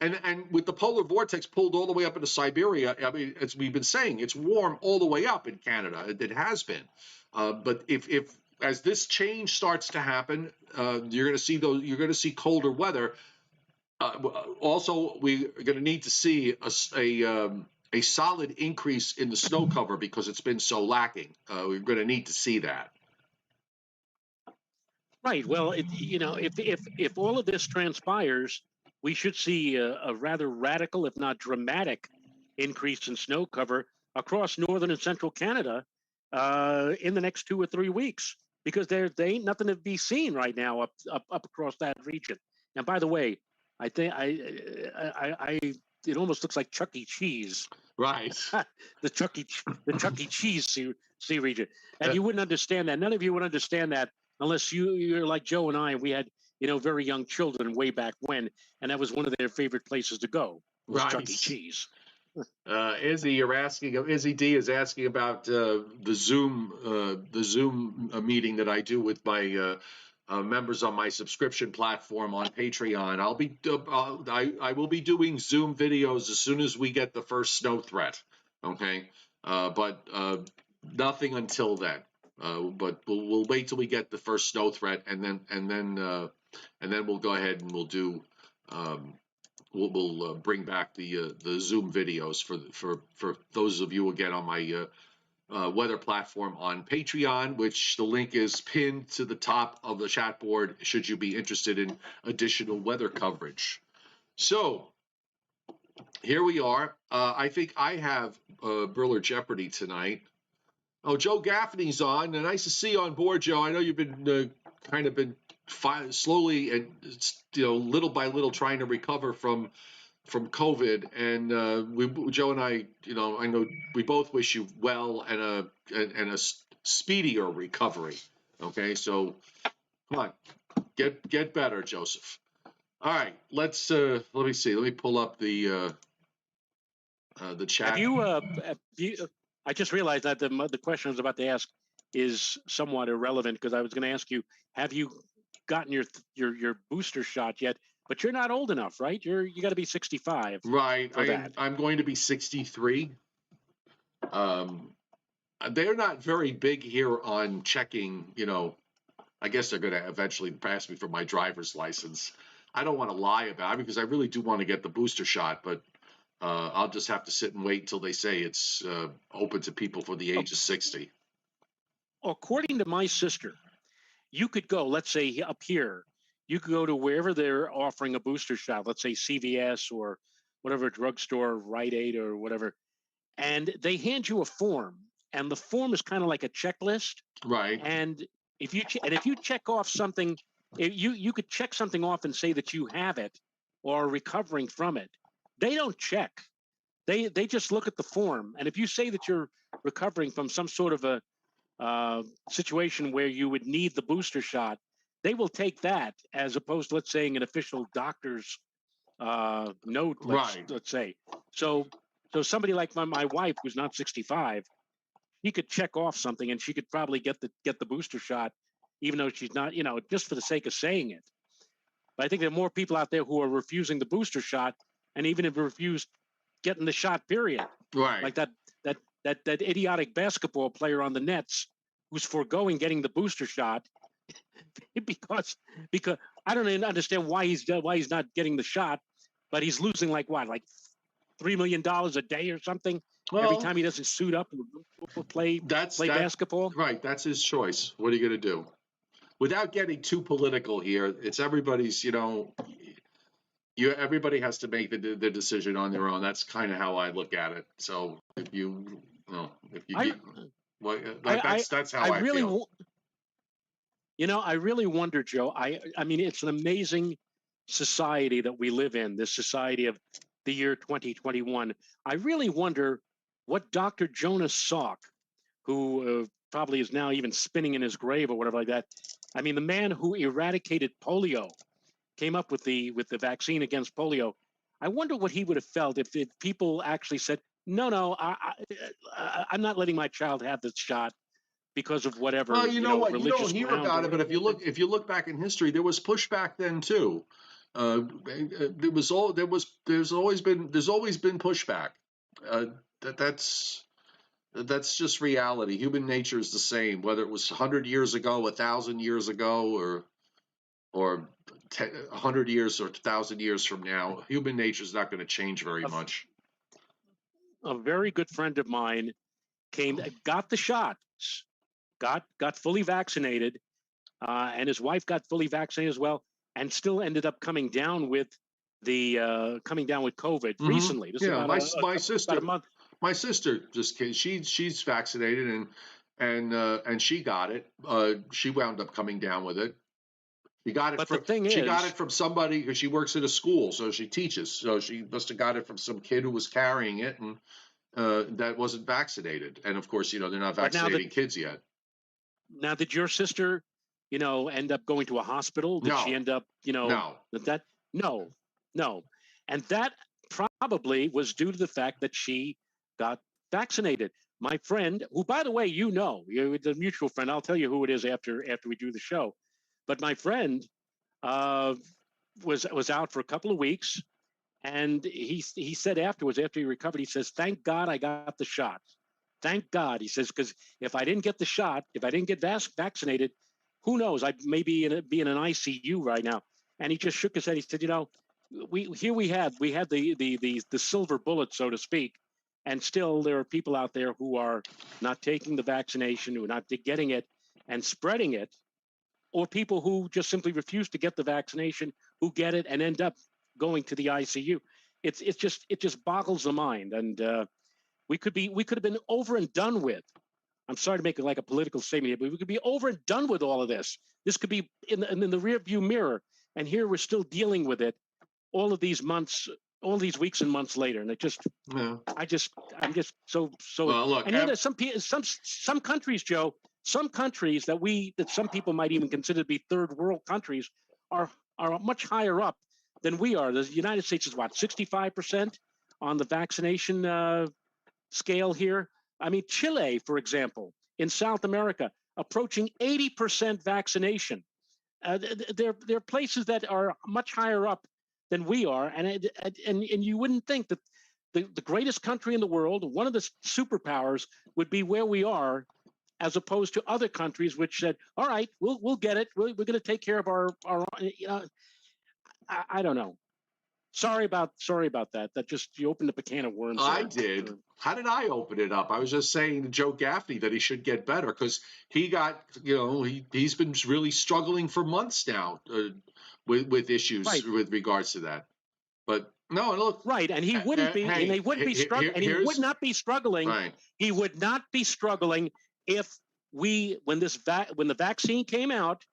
And with the polar vortex pulled all the way up into Siberia, I mean, as we've been saying, it's warm all the way up in Canada. It has been, but if as this change starts to happen, you're going to see colder weather. Also, we're going to need to see a solid increase in the snow cover because it's been so lacking. We're going to need to see that. Right. Well, if all of this transpires, we should see a rather radical, if not dramatic, increase in snow cover across northern and central Canada in the next 2 or 3 weeks, because they ain't nothing to be seen right now up across that region. And by the way, I think it almost looks like Chuck E. Cheese. Right. the Chuck E. Cheese sea region, and you wouldn't understand that. None of you would understand that unless you're like Joe and I. We had very young children way back when, and that was one of their favorite places to go. Was right. Chuck E. Cheese. Izzy D is asking about the Zoom meeting that I do with my members on my subscription platform on Patreon. I will be doing Zoom videos as soon as we get the first snow threat. Okay, but nothing until then. But we'll wait till we get the first snow threat, and then we'll go ahead and we'll do. We'll bring back the Zoom videos for those of you again on my weather platform on Patreon, which the link is pinned to the top of the chat board should you be interested in additional weather coverage. So here we are. I think I have Briller Jeopardy tonight. Oh, Joe Gaffney's on. Nice to see you on board, Joe. I know you've been kind of been slowly and little by little trying to recover from COVID, and Joe and I, I know we both wish you well and a speedier recovery. Okay, so come on, get better, Joseph. All right, let me see. Let me pull up the chat. I just realized that the question I was about to ask is somewhat irrelevant because I was going to ask you, have you gotten your booster shot yet? But you're not old enough, right? You got to be 65. Right. I'm going to be 63. They're not very big here on checking, I guess they're going to eventually pass me for my driver's license. I don't want to lie about it because I really do want to get the booster shot, but I'll just have to sit and wait until they say it's open to people for the age of 60. According to my sister, you could go, let's say up here, you could go to wherever they're offering a booster shot, let's say CVS or whatever drugstore, Rite Aid or whatever, and they hand you a form, and the form is kind of like a checklist. Right. And if you check off something, you could check something off and say that you have it or are recovering from it. They don't check. They just look at the form, and if you say that you're recovering from some sort of a situation where you would need the booster shot, they will take that as opposed to, let's say, an official doctor's note. Let's say. So somebody like my wife, who's not 65, she could check off something, and she could probably get the booster shot, even though she's not, just for the sake of saying it. But I think there are more people out there who are refusing the booster shot, and even if refused getting the shot, period. Right. Like that idiotic basketball player on the Nets who's foregoing getting the booster shot because I don't even understand why he's not getting the shot, but he's losing like $3 million a day or something every time he doesn't suit up and play basketball. Right, that's his choice. What are you going to do? Without getting too political here, it's everybody's. Everybody has to make the decision on their own. That's kind of how I look at it. So that's how I really feel. I really wonder, Joe. I mean, it's an amazing society that we live in. This society of the year 2021. I really wonder what Dr. Jonas Salk, who probably is now even spinning in his grave or whatever like that. I mean, the man who eradicated polio, came up with the vaccine against polio. I wonder what he would have felt if people actually said, no, I'm not letting my child have this shot because of whatever. Well, you know what? You don't hear ground about it, but if you look back in history, there was pushback then too. There's always been pushback. That's just reality. Human nature is the same, whether it was 100 years ago, 1,000 years ago, or 100 years or 1,000 years from now. Human nature is not going to change very much. A very good friend of mine got the shots, got fully vaccinated, and his wife got fully vaccinated as well, and still ended up coming down with COVID recently. This is my sister. About a month. My sister she's vaccinated and she got it. She wound up coming down with it. She got it from somebody because she works at a school, so she teaches. So she must have got it from some kid who was carrying it and that wasn't vaccinated. And of course, they're not vaccinating kids yet. Now, did your sister, end up going to a hospital? Did she end up, No. No. And that probably was due to the fact that she got vaccinated. My friend, who, by the way, the mutual friend, I'll tell you who it is after we do the show. But my friend was out for a couple of weeks, and he said afterwards, after he recovered, he says, "Thank God I got the shot." Thank God, he says, because if I didn't get the shot, if I didn't get vaccinated, who knows? I'd maybe be in an ICU right now. And he just shook his head. He said, we had the silver bullet, so to speak, and still there are people out there who are not taking the vaccination, who are not getting it and spreading it, or people who just simply refuse to get the vaccination, who get it and end up going to the ICU. It just boggles the mind, and we could have been over and done with. I'm sorry to make it like a political statement here, but we could be over and done with all of this. This could be in the rear view mirror, and here we're still dealing with it all of these months, all these weeks and months later. And it just, yeah. I'm just so. Well, look, and there's some countries, Joe, some countries that some people might even consider to be third world countries are much higher up than we are. The United States is what, 65% on the vaccination scale here. I mean, Chile, for example, in South America, approaching 80% vaccination. There are places that are much higher up than we are, and you wouldn't think that the greatest country in the world, one of the superpowers, would be where we are, as opposed to other countries which said, "All right, we'll get it. We're going to take care of our." I don't know. Sorry about that. That just, you opened up a can of worms. I did. How did I open it up? I was just saying to Joe Gaffney that he should get better, because he got, he's been really struggling for months now with issues with regards to that. But no, look. Right, and he wouldn't be, and they wouldn't be struggling, and he would not be struggling. Right. He would not be struggling if when the vaccine came out,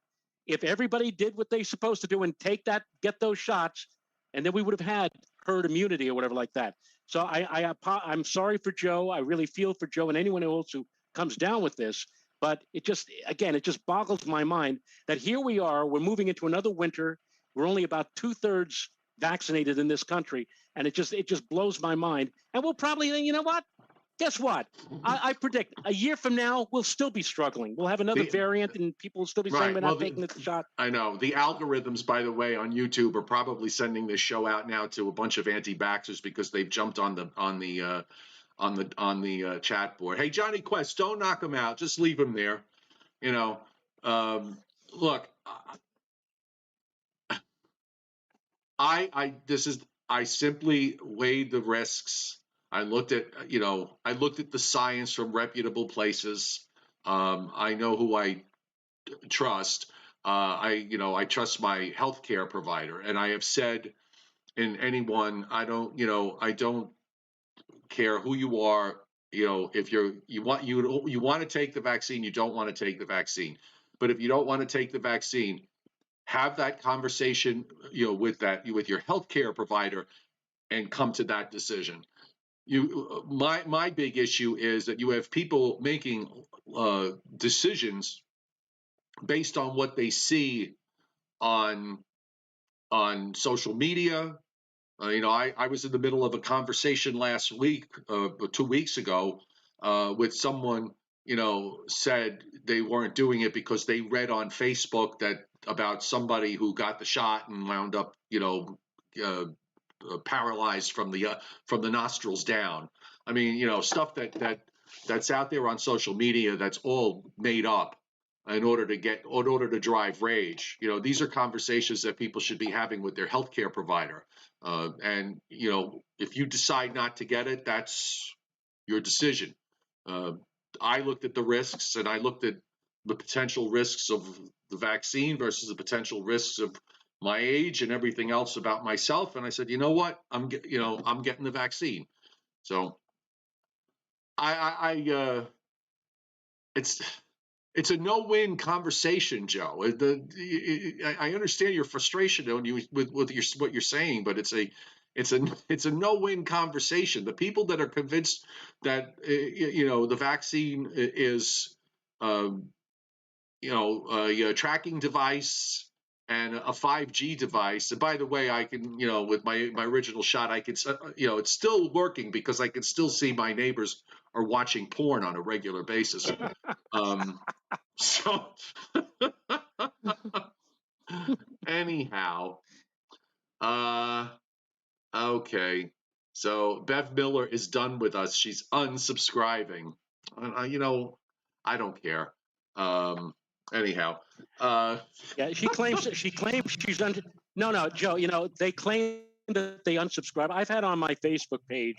if everybody did what they're supposed to do and get those shots, and then we would have had herd immunity or whatever like that. So I'm sorry for Joe. I really feel for Joe and anyone else who comes down with this. But it just boggles my mind that here we are. We're moving into another winter. We're only about 2/3 vaccinated in this country, and it just blows my mind. And we'll probably, you know what? Guess what? I predict a year from now, we'll still be struggling. We'll have another variant, and people will still be saying we're not taking the shot. I know. The algorithms, by the way, on YouTube are probably sending this show out now to a bunch of anti-vaxxers because they've jumped on the chat board. Hey, Johnny Quest, don't knock him out. Just leave him there. Look, I simply weighed the risks. I looked at the science from reputable places. I know who I trust. I trust my healthcare provider, and I have said in anyone, I don't care who you are. If you want to take the vaccine, you don't want to take the vaccine. But if you don't want to take the vaccine, have that conversation, with your healthcare provider, and come to that decision. My big issue is that you have people making decisions based on what they see on social media. I was in the middle of a conversation last week, 2 weeks ago, with someone, said they weren't doing it because they read on Facebook that about somebody who got the shot and wound up, paralyzed from the nostrils down. I mean, stuff that's out there on social media that's all made up in order to drive rage. These are conversations that people should be having with their healthcare provider. And if you decide not to get it, that's your decision. I looked at the risks, and I looked at the potential risks of the vaccine versus the potential risks of my age and everything else about myself, and I said, you know what, I'm getting the vaccine. So it's a no-win conversation, Joe. I understand your frustration with what you're saying, but it's a no-win conversation. The people that are convinced that the vaccine is a tracking device and a 5G device. And by the way, I can, with my original shot, I can, it's still working because I can still see my neighbors are watching porn on a regular basis. So anyhow, okay. So Bev Miller is done with us. She's unsubscribing. You know, I don't care. Um, anyhow, uh, Yeah, she claims she's no, Joe. They claim that they unsubscribe. I've had on my Facebook page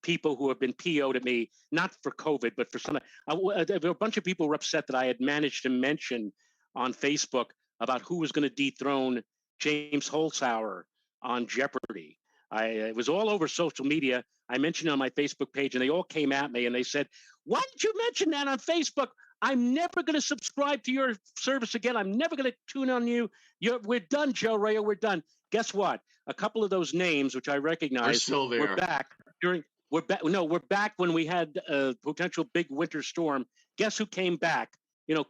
people who have been PO'd at me, not for COVID, but for some. There were a bunch of people who were upset that I had managed to mention on Facebook about who was going to dethrone James Holzhauer on Jeopardy. It was all over social media. I mentioned it on my Facebook page, and they all came at me and they said, "Why did you mention that on Facebook? I'm never going to subscribe to your service again. I'm never going to tune on you. We're done, Joe Rayo. We're done." Guess what? A couple of those names, which I are recognize, still were there. back during. We're back. No, we're back when we had a potential big winter storm. Guess who came back?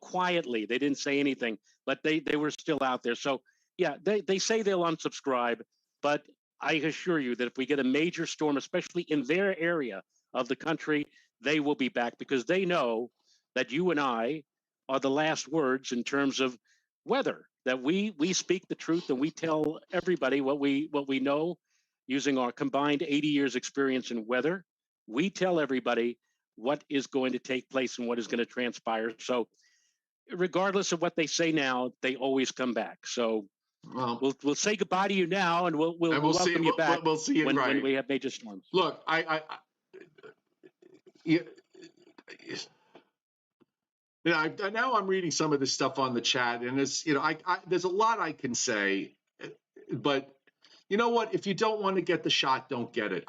Quietly. They didn't say anything, but they were still out there. So yeah, they say they'll unsubscribe, but I assure you that if we get a major storm, especially in their area of the country, they will be back because they know that you and I are the last words in terms of weather. That we speak the truth and we tell everybody what we know using our combined 80 years experience in weather. We tell everybody what is going to take place and what is going to transpire. So regardless of what they say now, they always come back. So Well, we'll say goodbye to you now, and we'll we'll, and we'll we'll see. welcome you back We'll see it when right. we have major storms. Look, you now I'm reading some of this stuff on the chat, and there's a lot I can say, but you know what? If you don't want to get the shot, don't get it.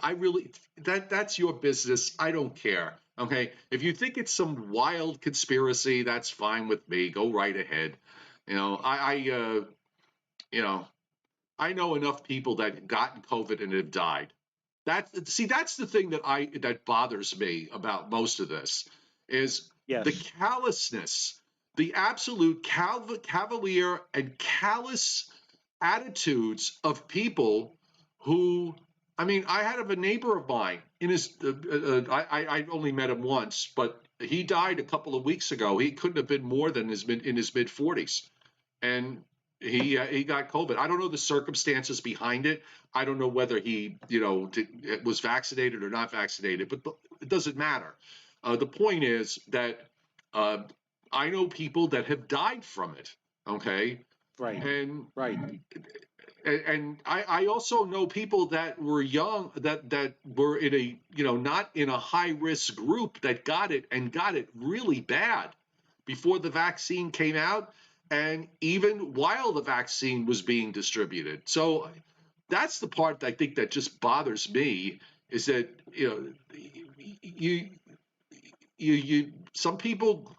That's your business. I don't care. Okay. If you think it's some wild conspiracy, that's fine with me. Go right ahead. You know, I know enough people that have gotten COVID and have died. That's the thing that bothers me about most of this is the Yes. callousness, the absolute cavalier and callous attitudes of people who, I mean, I had a neighbor of mine in his, I only met him once, but he died a couple of weeks ago. He couldn't have been more than in his mid 40s, and he got COVID. I don't know the circumstances behind it. I don't know whether he was vaccinated or not vaccinated, but it doesn't matter. The point is that uh, I know people that have died from it. Okay, Right. and Right. I also know people that were young that were in a not in a high risk group that got it and got it really bad before the vaccine came out and even while the vaccine was being distributed. So that's the part I think that just bothers me is that you some people,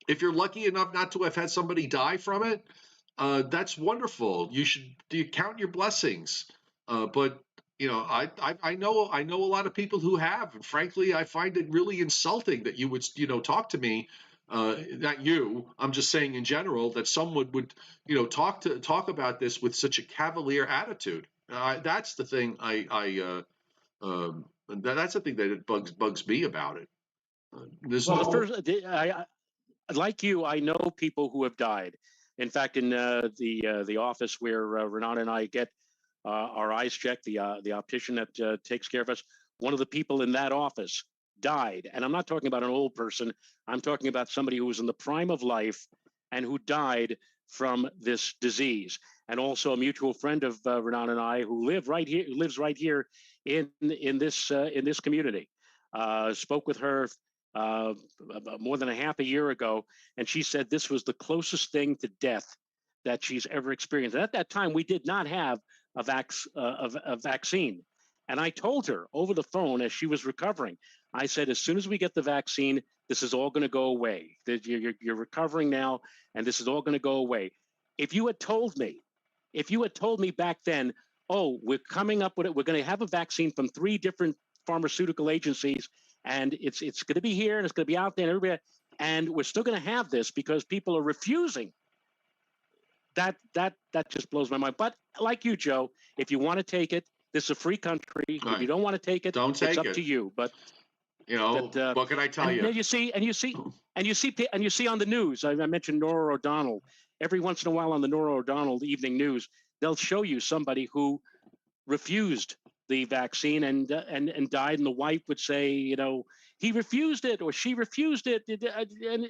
if you're lucky enough not to have had somebody die from it, that's wonderful. You count your blessings. But I know a lot of people who have, and frankly, I find it really insulting that you would talk to me. Not you. I'm just saying in general that someone would talk about this with such a cavalier attitude. That's the thing that's the thing that it bugs me about it. There's Well, the no. first, like you, I know people who have died. In fact, in the office where Renan and I get our eyes checked, the optician that takes care of us, one of the people in that office died, and I'm not talking about an old person. I'm talking about somebody who was in the prime of life and who died from this disease. And also a mutual friend of Renan and I who lives right here in this community. Spoke with her uh, more than a half a year ago, and she said this was the closest thing to death that she's ever experienced. And at that time, we did not have a vaccine. And I told her over the phone as she was recovering, I said, as soon as we get the vaccine, this is all going to go away. You're recovering now, and this is all going to go away. If you had told me, back then, oh, we're coming up with it, we're going to have a vaccine from 3 different pharmaceutical agencies, and it's going to be here and it's going to be out there, and everybody, and we're still going to have this because people are refusing. That just blows my mind. But like you, Joe, if you want to take it, this is a free country. If you don't want to take it, Don't it's take up it. to you. But What can I tell and you? then you see on the news. I mentioned Nora O'Donnell. Every once in a while on the Nora O'Donnell evening news, they'll show you somebody who refused the vaccine and died, and the wife would say, he refused it or she refused it, and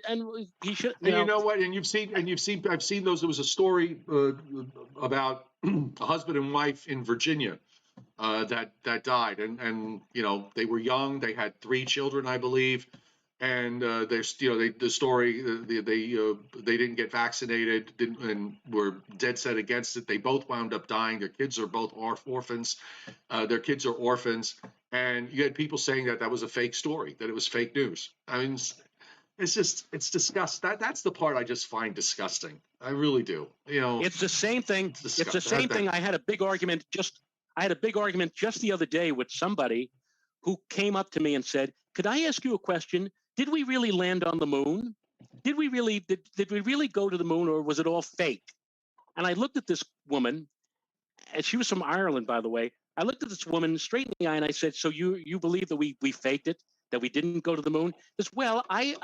he should, And you know what? And you've seen, I've seen those. There was a story about a husband and wife in Virginia that died, and they were young. They had 3 children, I believe, and there's the story they didn't get vaccinated, and were dead set against it. They both wound up dying. Their kids are both orphans. Their kids are orphans, and you had people saying that was a fake story, that it was fake news. I mean, it's disgusting. That's the part I just find disgusting. I really do. It's the same thing. It's the same thing. I had a big argument just the other day with somebody who came up to me and said, "Could I ask you a question? Did we really land on the moon? Did we really go to the moon, or was it all fake?" And I looked at this woman, and she was from Ireland, by the way. I looked at this woman straight in the eye and I said, "So you believe that we faked it, that we didn't go to the moon?" She says, "Well, I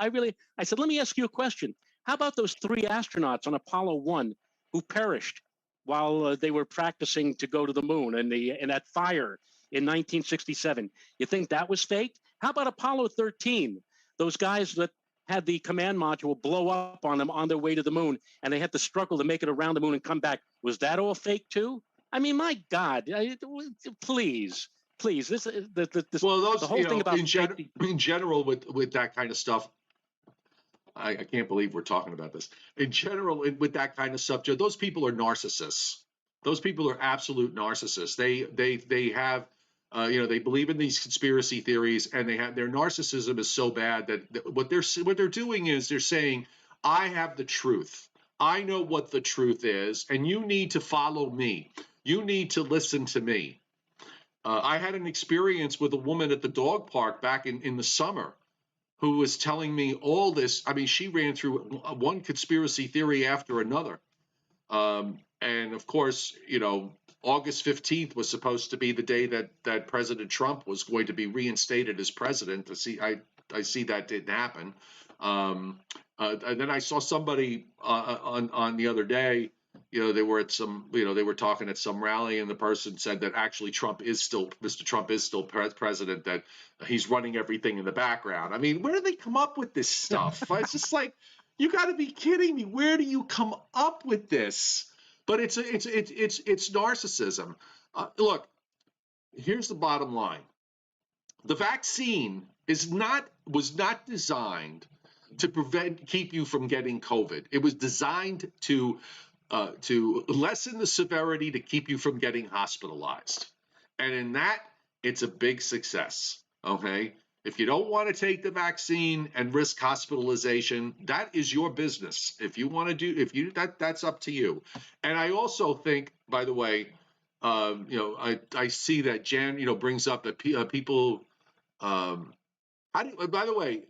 said, let me ask you a question. How about those 3 astronauts on Apollo 1 who perished while they were practicing to go to the moon in that fire in 1967? You think that was fake? How about Apollo 13? Those guys that had the command module blow up on them on their way to the moon, and they had to struggle to make it around the moon and come back. Was that all fake too?" I mean, my God, please. The whole thing about in general with that kind of stuff, I can't believe we're talking about this. In general, with that kind of stuff, Joe, those people are narcissists. Those people are absolute narcissists. They have, they believe in these conspiracy theories, and their narcissism is so bad that what they're doing is they're saying, "I have the truth. I know what the truth is, and you need to follow me. You need to listen to me." I had an experience with a woman at the dog park back in the summer who was telling me all this. I mean, she ran through one conspiracy theory after another. And of course, August 15th was supposed to be the day that President Trump was going to be reinstated as president. I see that didn't happen. And then I saw somebody on the other day. They were at they were talking at some rally, and the person said that actually Mr. Trump is still president, that he's running everything in the background. I mean, where do they come up with this stuff? It's just like, you got to be kidding me. Where do you come up with this? But it's narcissism. Look, here's the bottom line. The vaccine was not designed to keep you from getting COVID. It was designed to lessen the severity, to keep you from getting hospitalized. And in that, it's a big success. Okay. If you don't want to take the vaccine and risk hospitalization, that is your business. If you want to that's up to you. And I also think, by the way, I see that Jan, brings up that people. By the way,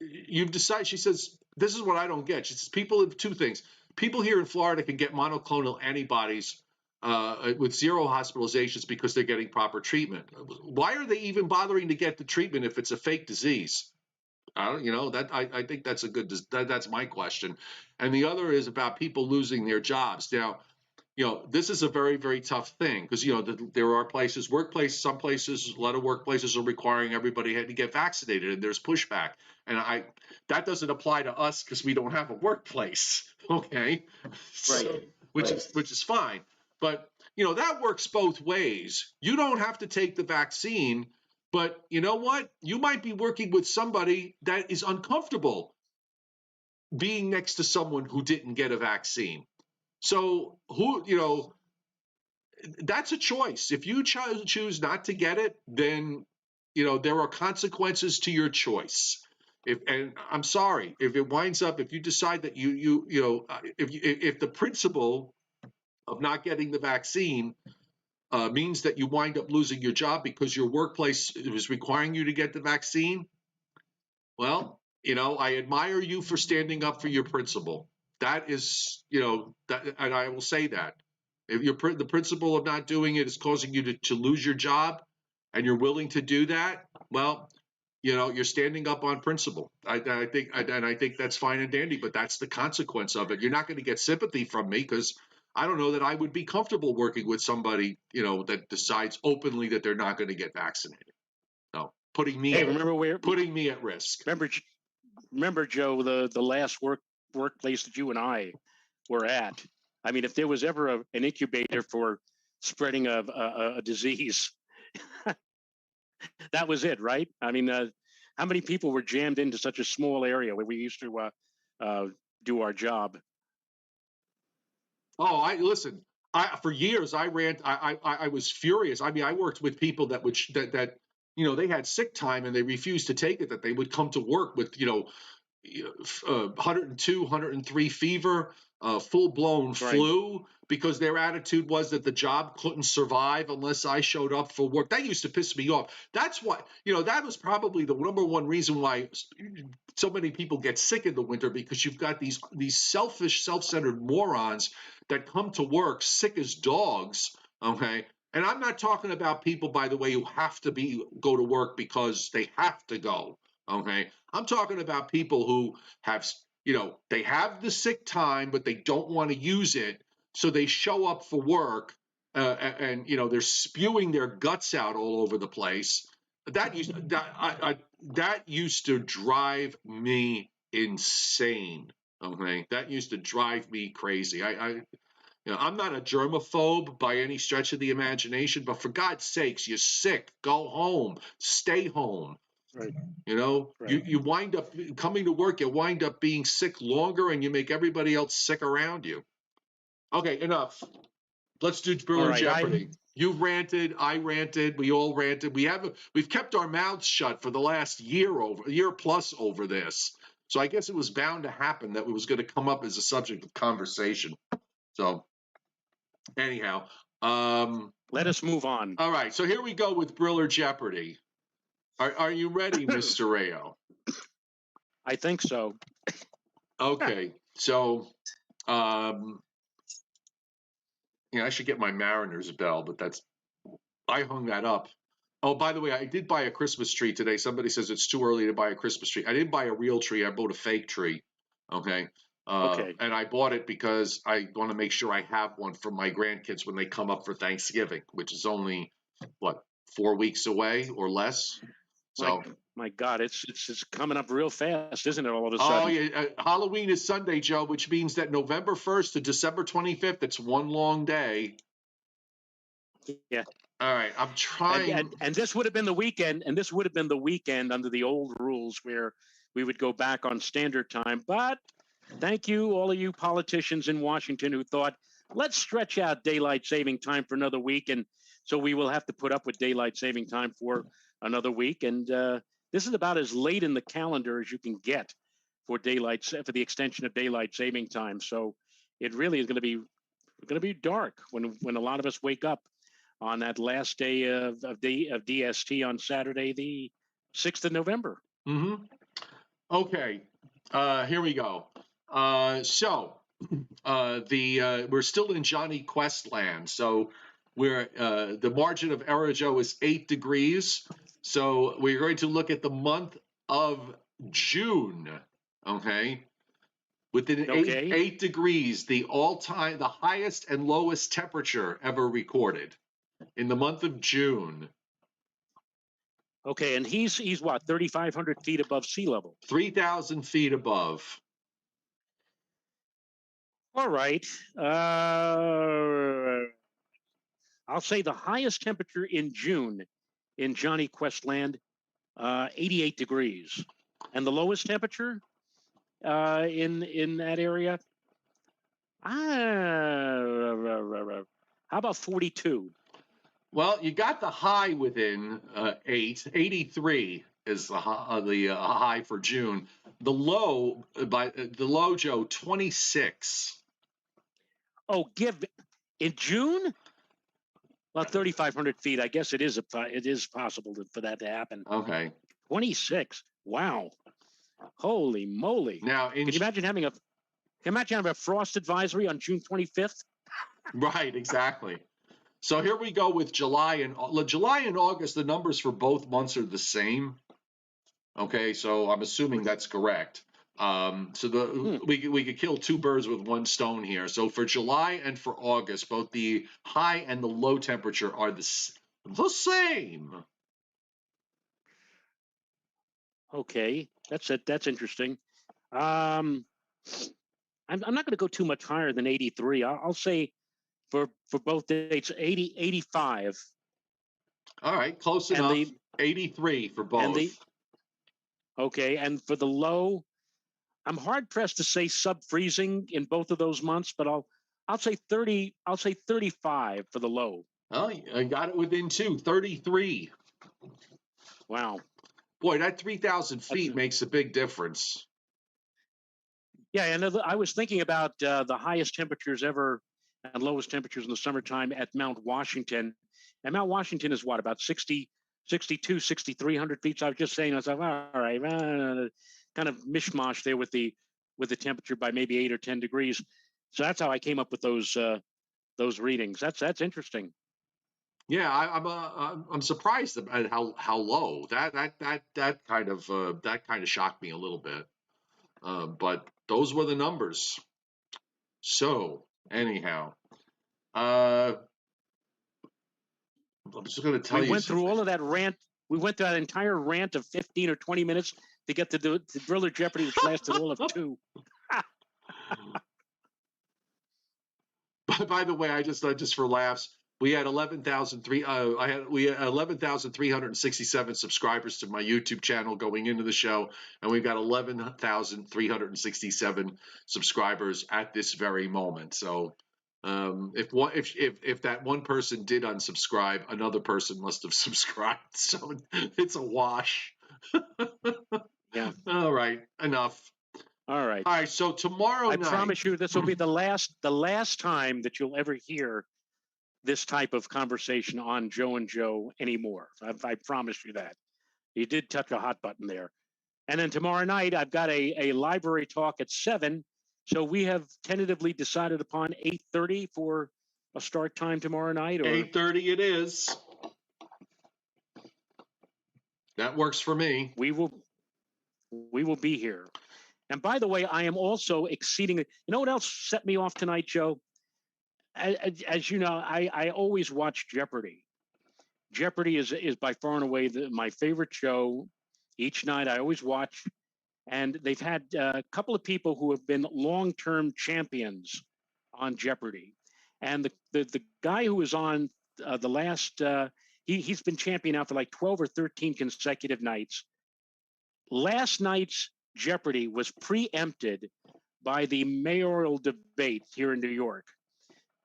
you've decided. She says, "This is what I don't get." She says, "People have 2 things. People here in Florida can get monoclonal antibodies with 0 hospitalizations because they're getting proper treatment. Why are they even bothering to get the treatment if it's a fake disease?" I think that's that's my question. And the other is about people losing their jobs. Now, this is a very, very tough thing because, there are some places, a lot of workplaces are requiring everybody to get vaccinated, and there's pushback. And that doesn't apply to us because we don't have a workplace. Okay. So, which is fine. But, that works both ways. You don't have to take the vaccine, but you know what? You might be working with somebody that is uncomfortable being next to someone who didn't get a vaccine. So that's a choice. If you choose not to get it, then there are consequences to your choice. And I'm sorry if it winds up, if you decide that if the principle of not getting the vaccine means that you wind up losing your job because your workplace is requiring you to get the vaccine, well, I admire you for standing up for your principle. That is, and I will say that if the principle of not doing it is causing you to lose your job, and you're willing to do that, well, you're standing up on principle. I think that's fine and dandy, but that's the consequence of it. You're not going to get sympathy from me because I don't know that I would be comfortable working with somebody, that decides openly that they're not going to get vaccinated. No. putting me Hey, remember where? putting me at risk. Remember, Joe, the last workplace that you and I were at. I mean, if there was ever an incubator for spreading a disease, that was it, right? I mean, how many people were jammed into such a small area where we used to do our job? Oh, I listen. For years I ran. I was furious. I mean, I worked with people that would they had sick time and they refused to take it. That they would come to work with 102, 103 fever, full blown Right. flu, because their attitude was that the job couldn't survive unless I showed up for work. That used to piss me off. That's why, that was probably the number one reason why so many people get sick in the winter, because you've got these selfish, self-centered morons that come to work sick as dogs. Okay. And I'm not talking about people, by the way, who have to go to work because they have to go. Okay. I'm talking about people who have, they have the sick time, but they don't want to use it. So they show up for work and they're spewing their guts out all over the place. That used to drive me insane. Okay. That used to drive me crazy. I'm not a germaphobe by any stretch of the imagination, but for God's sakes, you're sick. Go home. Stay home. Right. Right. You wind up coming to work, you wind up being sick longer, and you make everybody else sick around you. Okay, enough. Let's do Briller Jeopardy. You ranted, I ranted, we all ranted. We've kept our mouths shut for the last year plus over this. So I guess it was bound to happen that it was going to come up as a subject of conversation. So anyhow, let us move on. All right, so here we go with Briller Jeopardy. Are you ready, Mr. Rayo? I think so. Okay, so I should get my Mariners bell, but I hung that up. Oh, by the way, I did buy a Christmas tree today. Somebody says it's too early to buy a Christmas tree. I didn't buy a real tree. I bought a fake tree. Okay. Okay. And I bought it because I want to make sure I have one for my grandkids when they come up for Thanksgiving, which is only 4 weeks away or less. So my God, it's coming up real fast, isn't it? All of a sudden. Oh yeah, Halloween is Sunday, Joe, which means that November 1st to December 25th, it's one long day. Yeah. All right, I'm trying. And this would have been the weekend, and this would have been the weekend under the old rules where we would go back on standard time. But thank you, all of you politicians in Washington who thought, let's stretch out daylight saving time for another week. And so we will have to put up with daylight saving time for another week. And this is about as late in the calendar as you can get for the extension of daylight saving time. So it really is going to be dark when a lot of us wake up on that last day of DST on Saturday, the 6th of November. Mm-hmm. Okay, here we go. So we're still in Johnny Quest land. So the margin of error, Joe, is 8 degrees. So we're going to look at the month of June. Okay. Within Okay. 8 degrees, the highest and lowest temperature ever recorded in the month of June. Okay, and he's what, 3,500 feet above sea level? 3,000 feet above. All right. I'll say the highest temperature in June in Johnny Quest land, 88 degrees, and the lowest temperature in that area, how about 42? Well, you got the high within 8. 83 is the high for June. The low Joe, 26. Oh, in June? Well, 3,500 feet. I guess it is possible for that to happen. Okay. 26. Wow. Holy moly! Now, can you imagine having a frost advisory on June 25th? Right. Exactly. So here we go with July and August. The numbers for both months are the same. Okay, so I'm assuming that's correct. We could kill two birds with one stone here. So for July and for August, both the high and the low temperature are the same. Okay, that's it. That's interesting. Um, I'm not going to go too much higher than 83. I'll say for both dates 80, 85. All right, close and enough. the 83 for and both. the okay, and for the low, I'm hard pressed to say sub freezing in both of those months, but I'll say 30. I'll say 35 for the low. Oh, I got it within two. 33. Wow, Boy, that 3,000 that's feet makes a big difference. yeah. And I was thinking about the highest temperatures ever and lowest temperatures in the summertime at Mount Washington, and Mount Washington is what, about 60, 62, 6,300 feet. So I was just saying, I was like, all right, kind of mishmash there with the temperature by maybe 8 or 10 degrees. So that's how I came up with those readings. That's interesting. Yeah, I'm surprised at how low that kind of shocked me a little bit. But those were the numbers. So anyhow, uh, I'm just going to We tell you went through something. all of that rant. We went through that entire rant of 15 or 20 minutes to get to the Driller Jeopardy, which lasted all of two. By the way, I just for laughs, we had 11,367 subscribers to my YouTube channel going into the show, and we've got 11,367 subscribers at this very moment. So, if that one person did unsubscribe, another person must have subscribed. So it's a wash. Yeah. All right, enough. All right. All right, so tomorrow I night. promise you, this will be the last time that you'll ever hear this type of conversation on Joe and Joe anymore. I promise you that. You did touch a hot button there. And then tomorrow night, I've got a library talk at 7. So we have tentatively decided upon 8:30 for a start time tomorrow night, or 8:30 it is. That works for me. we will be here. And by the way, I am also exceeding. You know what else set me off tonight, Joe? As you know, I always watch Jeopardy. Jeopardy is by far and away my favorite show. Each night, I always watch, and they've had a couple of people who have been long-term champions on Jeopardy. And the guy who was on the last, he's been champion now for like 12 or 13 consecutive nights. Last night's Jeopardy was preempted by the mayoral debate here in New York.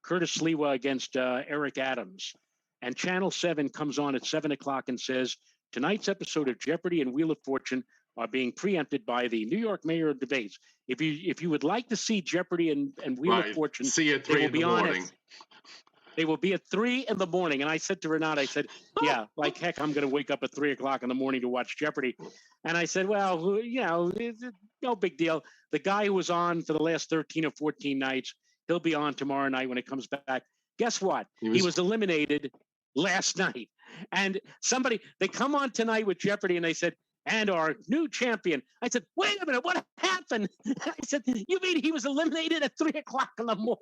Curtis Sliwa against Eric Adams. And Channel 7 comes on at 7 o'clock and says, tonight's episode of Jeopardy and Wheel of Fortune are being preempted by the New York mayoral debates. If you would like to see Jeopardy and Wheel of Fortune, see you at they 3 will in the be on morning. They will be at 3 in the morning. And I said to Renata, I said, yeah, like heck, I'm going to wake up at 3 o'clock in the morning to watch Jeopardy. And I said, well, no big deal. The guy who was on for the last 13 or 14 nights, he'll be on tomorrow night when it comes back. Guess what? He was eliminated last night. And they come on tonight with Jeopardy and they said, and our new champion. I said, wait a minute, what happened? I said, you mean he was eliminated at 3 o'clock in the morning?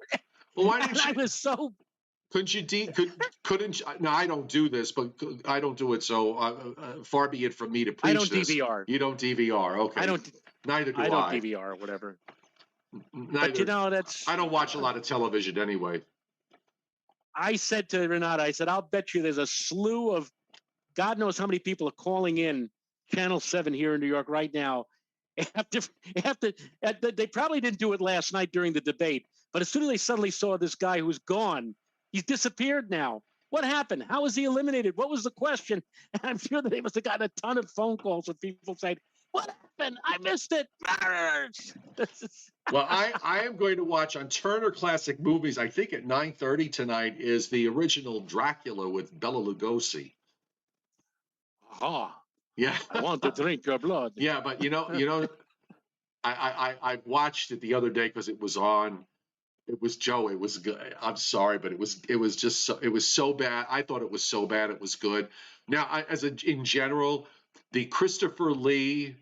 Well, why didn't I was so. Couldn't you? Couldn't? No, I don't do this, but I don't do it. So far be it from me to preach I don't this. DVR. You don't DVR, okay? I don't. Neither do I don't DVR or whatever. Neither. But that's. I don't watch a lot of television anyway. I said to Renata, I said, I'll bet you there's a slew of God knows how many people are calling in Channel 7 here in New York right now. They probably didn't do it last night during the debate, but as soon as they suddenly saw this guy who's gone, he's disappeared now. What happened? How was he eliminated? What was the question? And I'm sure that they must have gotten a ton of phone calls of people saying, what happened? I missed it. Well, I am going to watch on Turner Classic Movies. I think at 9:30 tonight is the original Dracula with Bela Lugosi. Oh, yeah, I want to drink your blood. Yeah, but I watched it the other day because it was on. It was Joe. It was good. I'm sorry, but it was just so, it was so bad. I thought it was so bad it was good. Now, in general, the Christopher Lee,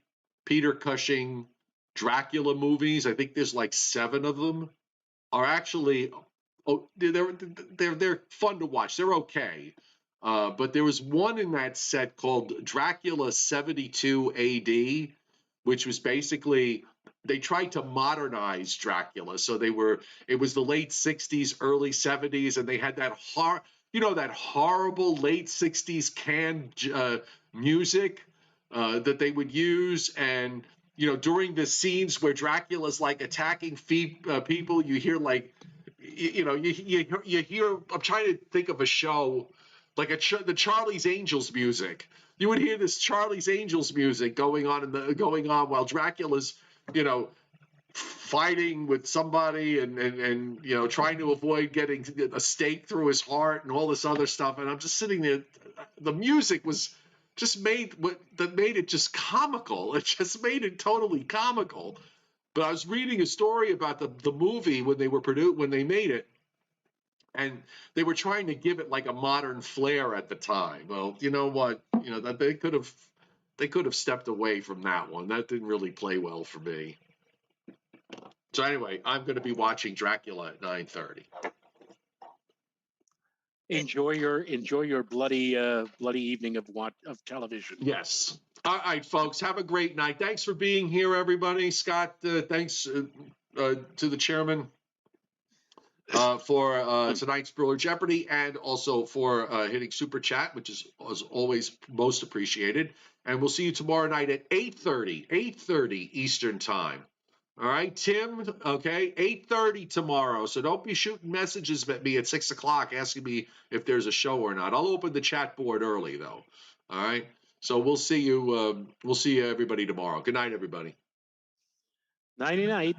Peter Cushing, Dracula movies, I think there's like 7 of them, are actually they're fun to watch. They're okay. But there was one in that set called Dracula 72 AD, which was basically they tried to modernize Dracula. So it was the late 60s, early 70s, and they had that horrible late 60s canned music that they would use. And, during the scenes where Dracula's like attacking people, you hear like, you hear, I'm trying to think of a show like the Charlie's Angels music. You would hear this Charlie's Angels music going on while Dracula's, you know, fighting with somebody and trying to avoid getting a stake through his heart and all this other stuff. And I'm just sitting there. The music was just made it just comical. It just made it totally comical. But I was reading a story about the movie when they made it, and they were trying to give it like a modern flair at the time. Well, you know what? That they could have stepped away from that one. That didn't really play well for me. So anyway, I'm going to be watching Dracula at 9:30. Enjoy your bloody evening of television. Yes. All right, folks. Have a great night. Thanks for being here, everybody. Scott, thanks to the chairman for tonight's Briller Jeopardy, and also for hitting Super Chat, which is always most appreciated. And we'll see you tomorrow night at 8:30 Eastern Time. All right, Tim. Okay, 8:30 tomorrow. So don't be shooting messages at me at 6 o'clock asking me if there's a show or not. I'll open the chat board early though. All right. So we'll see you. Everybody tomorrow. Good night, everybody. Nighty night.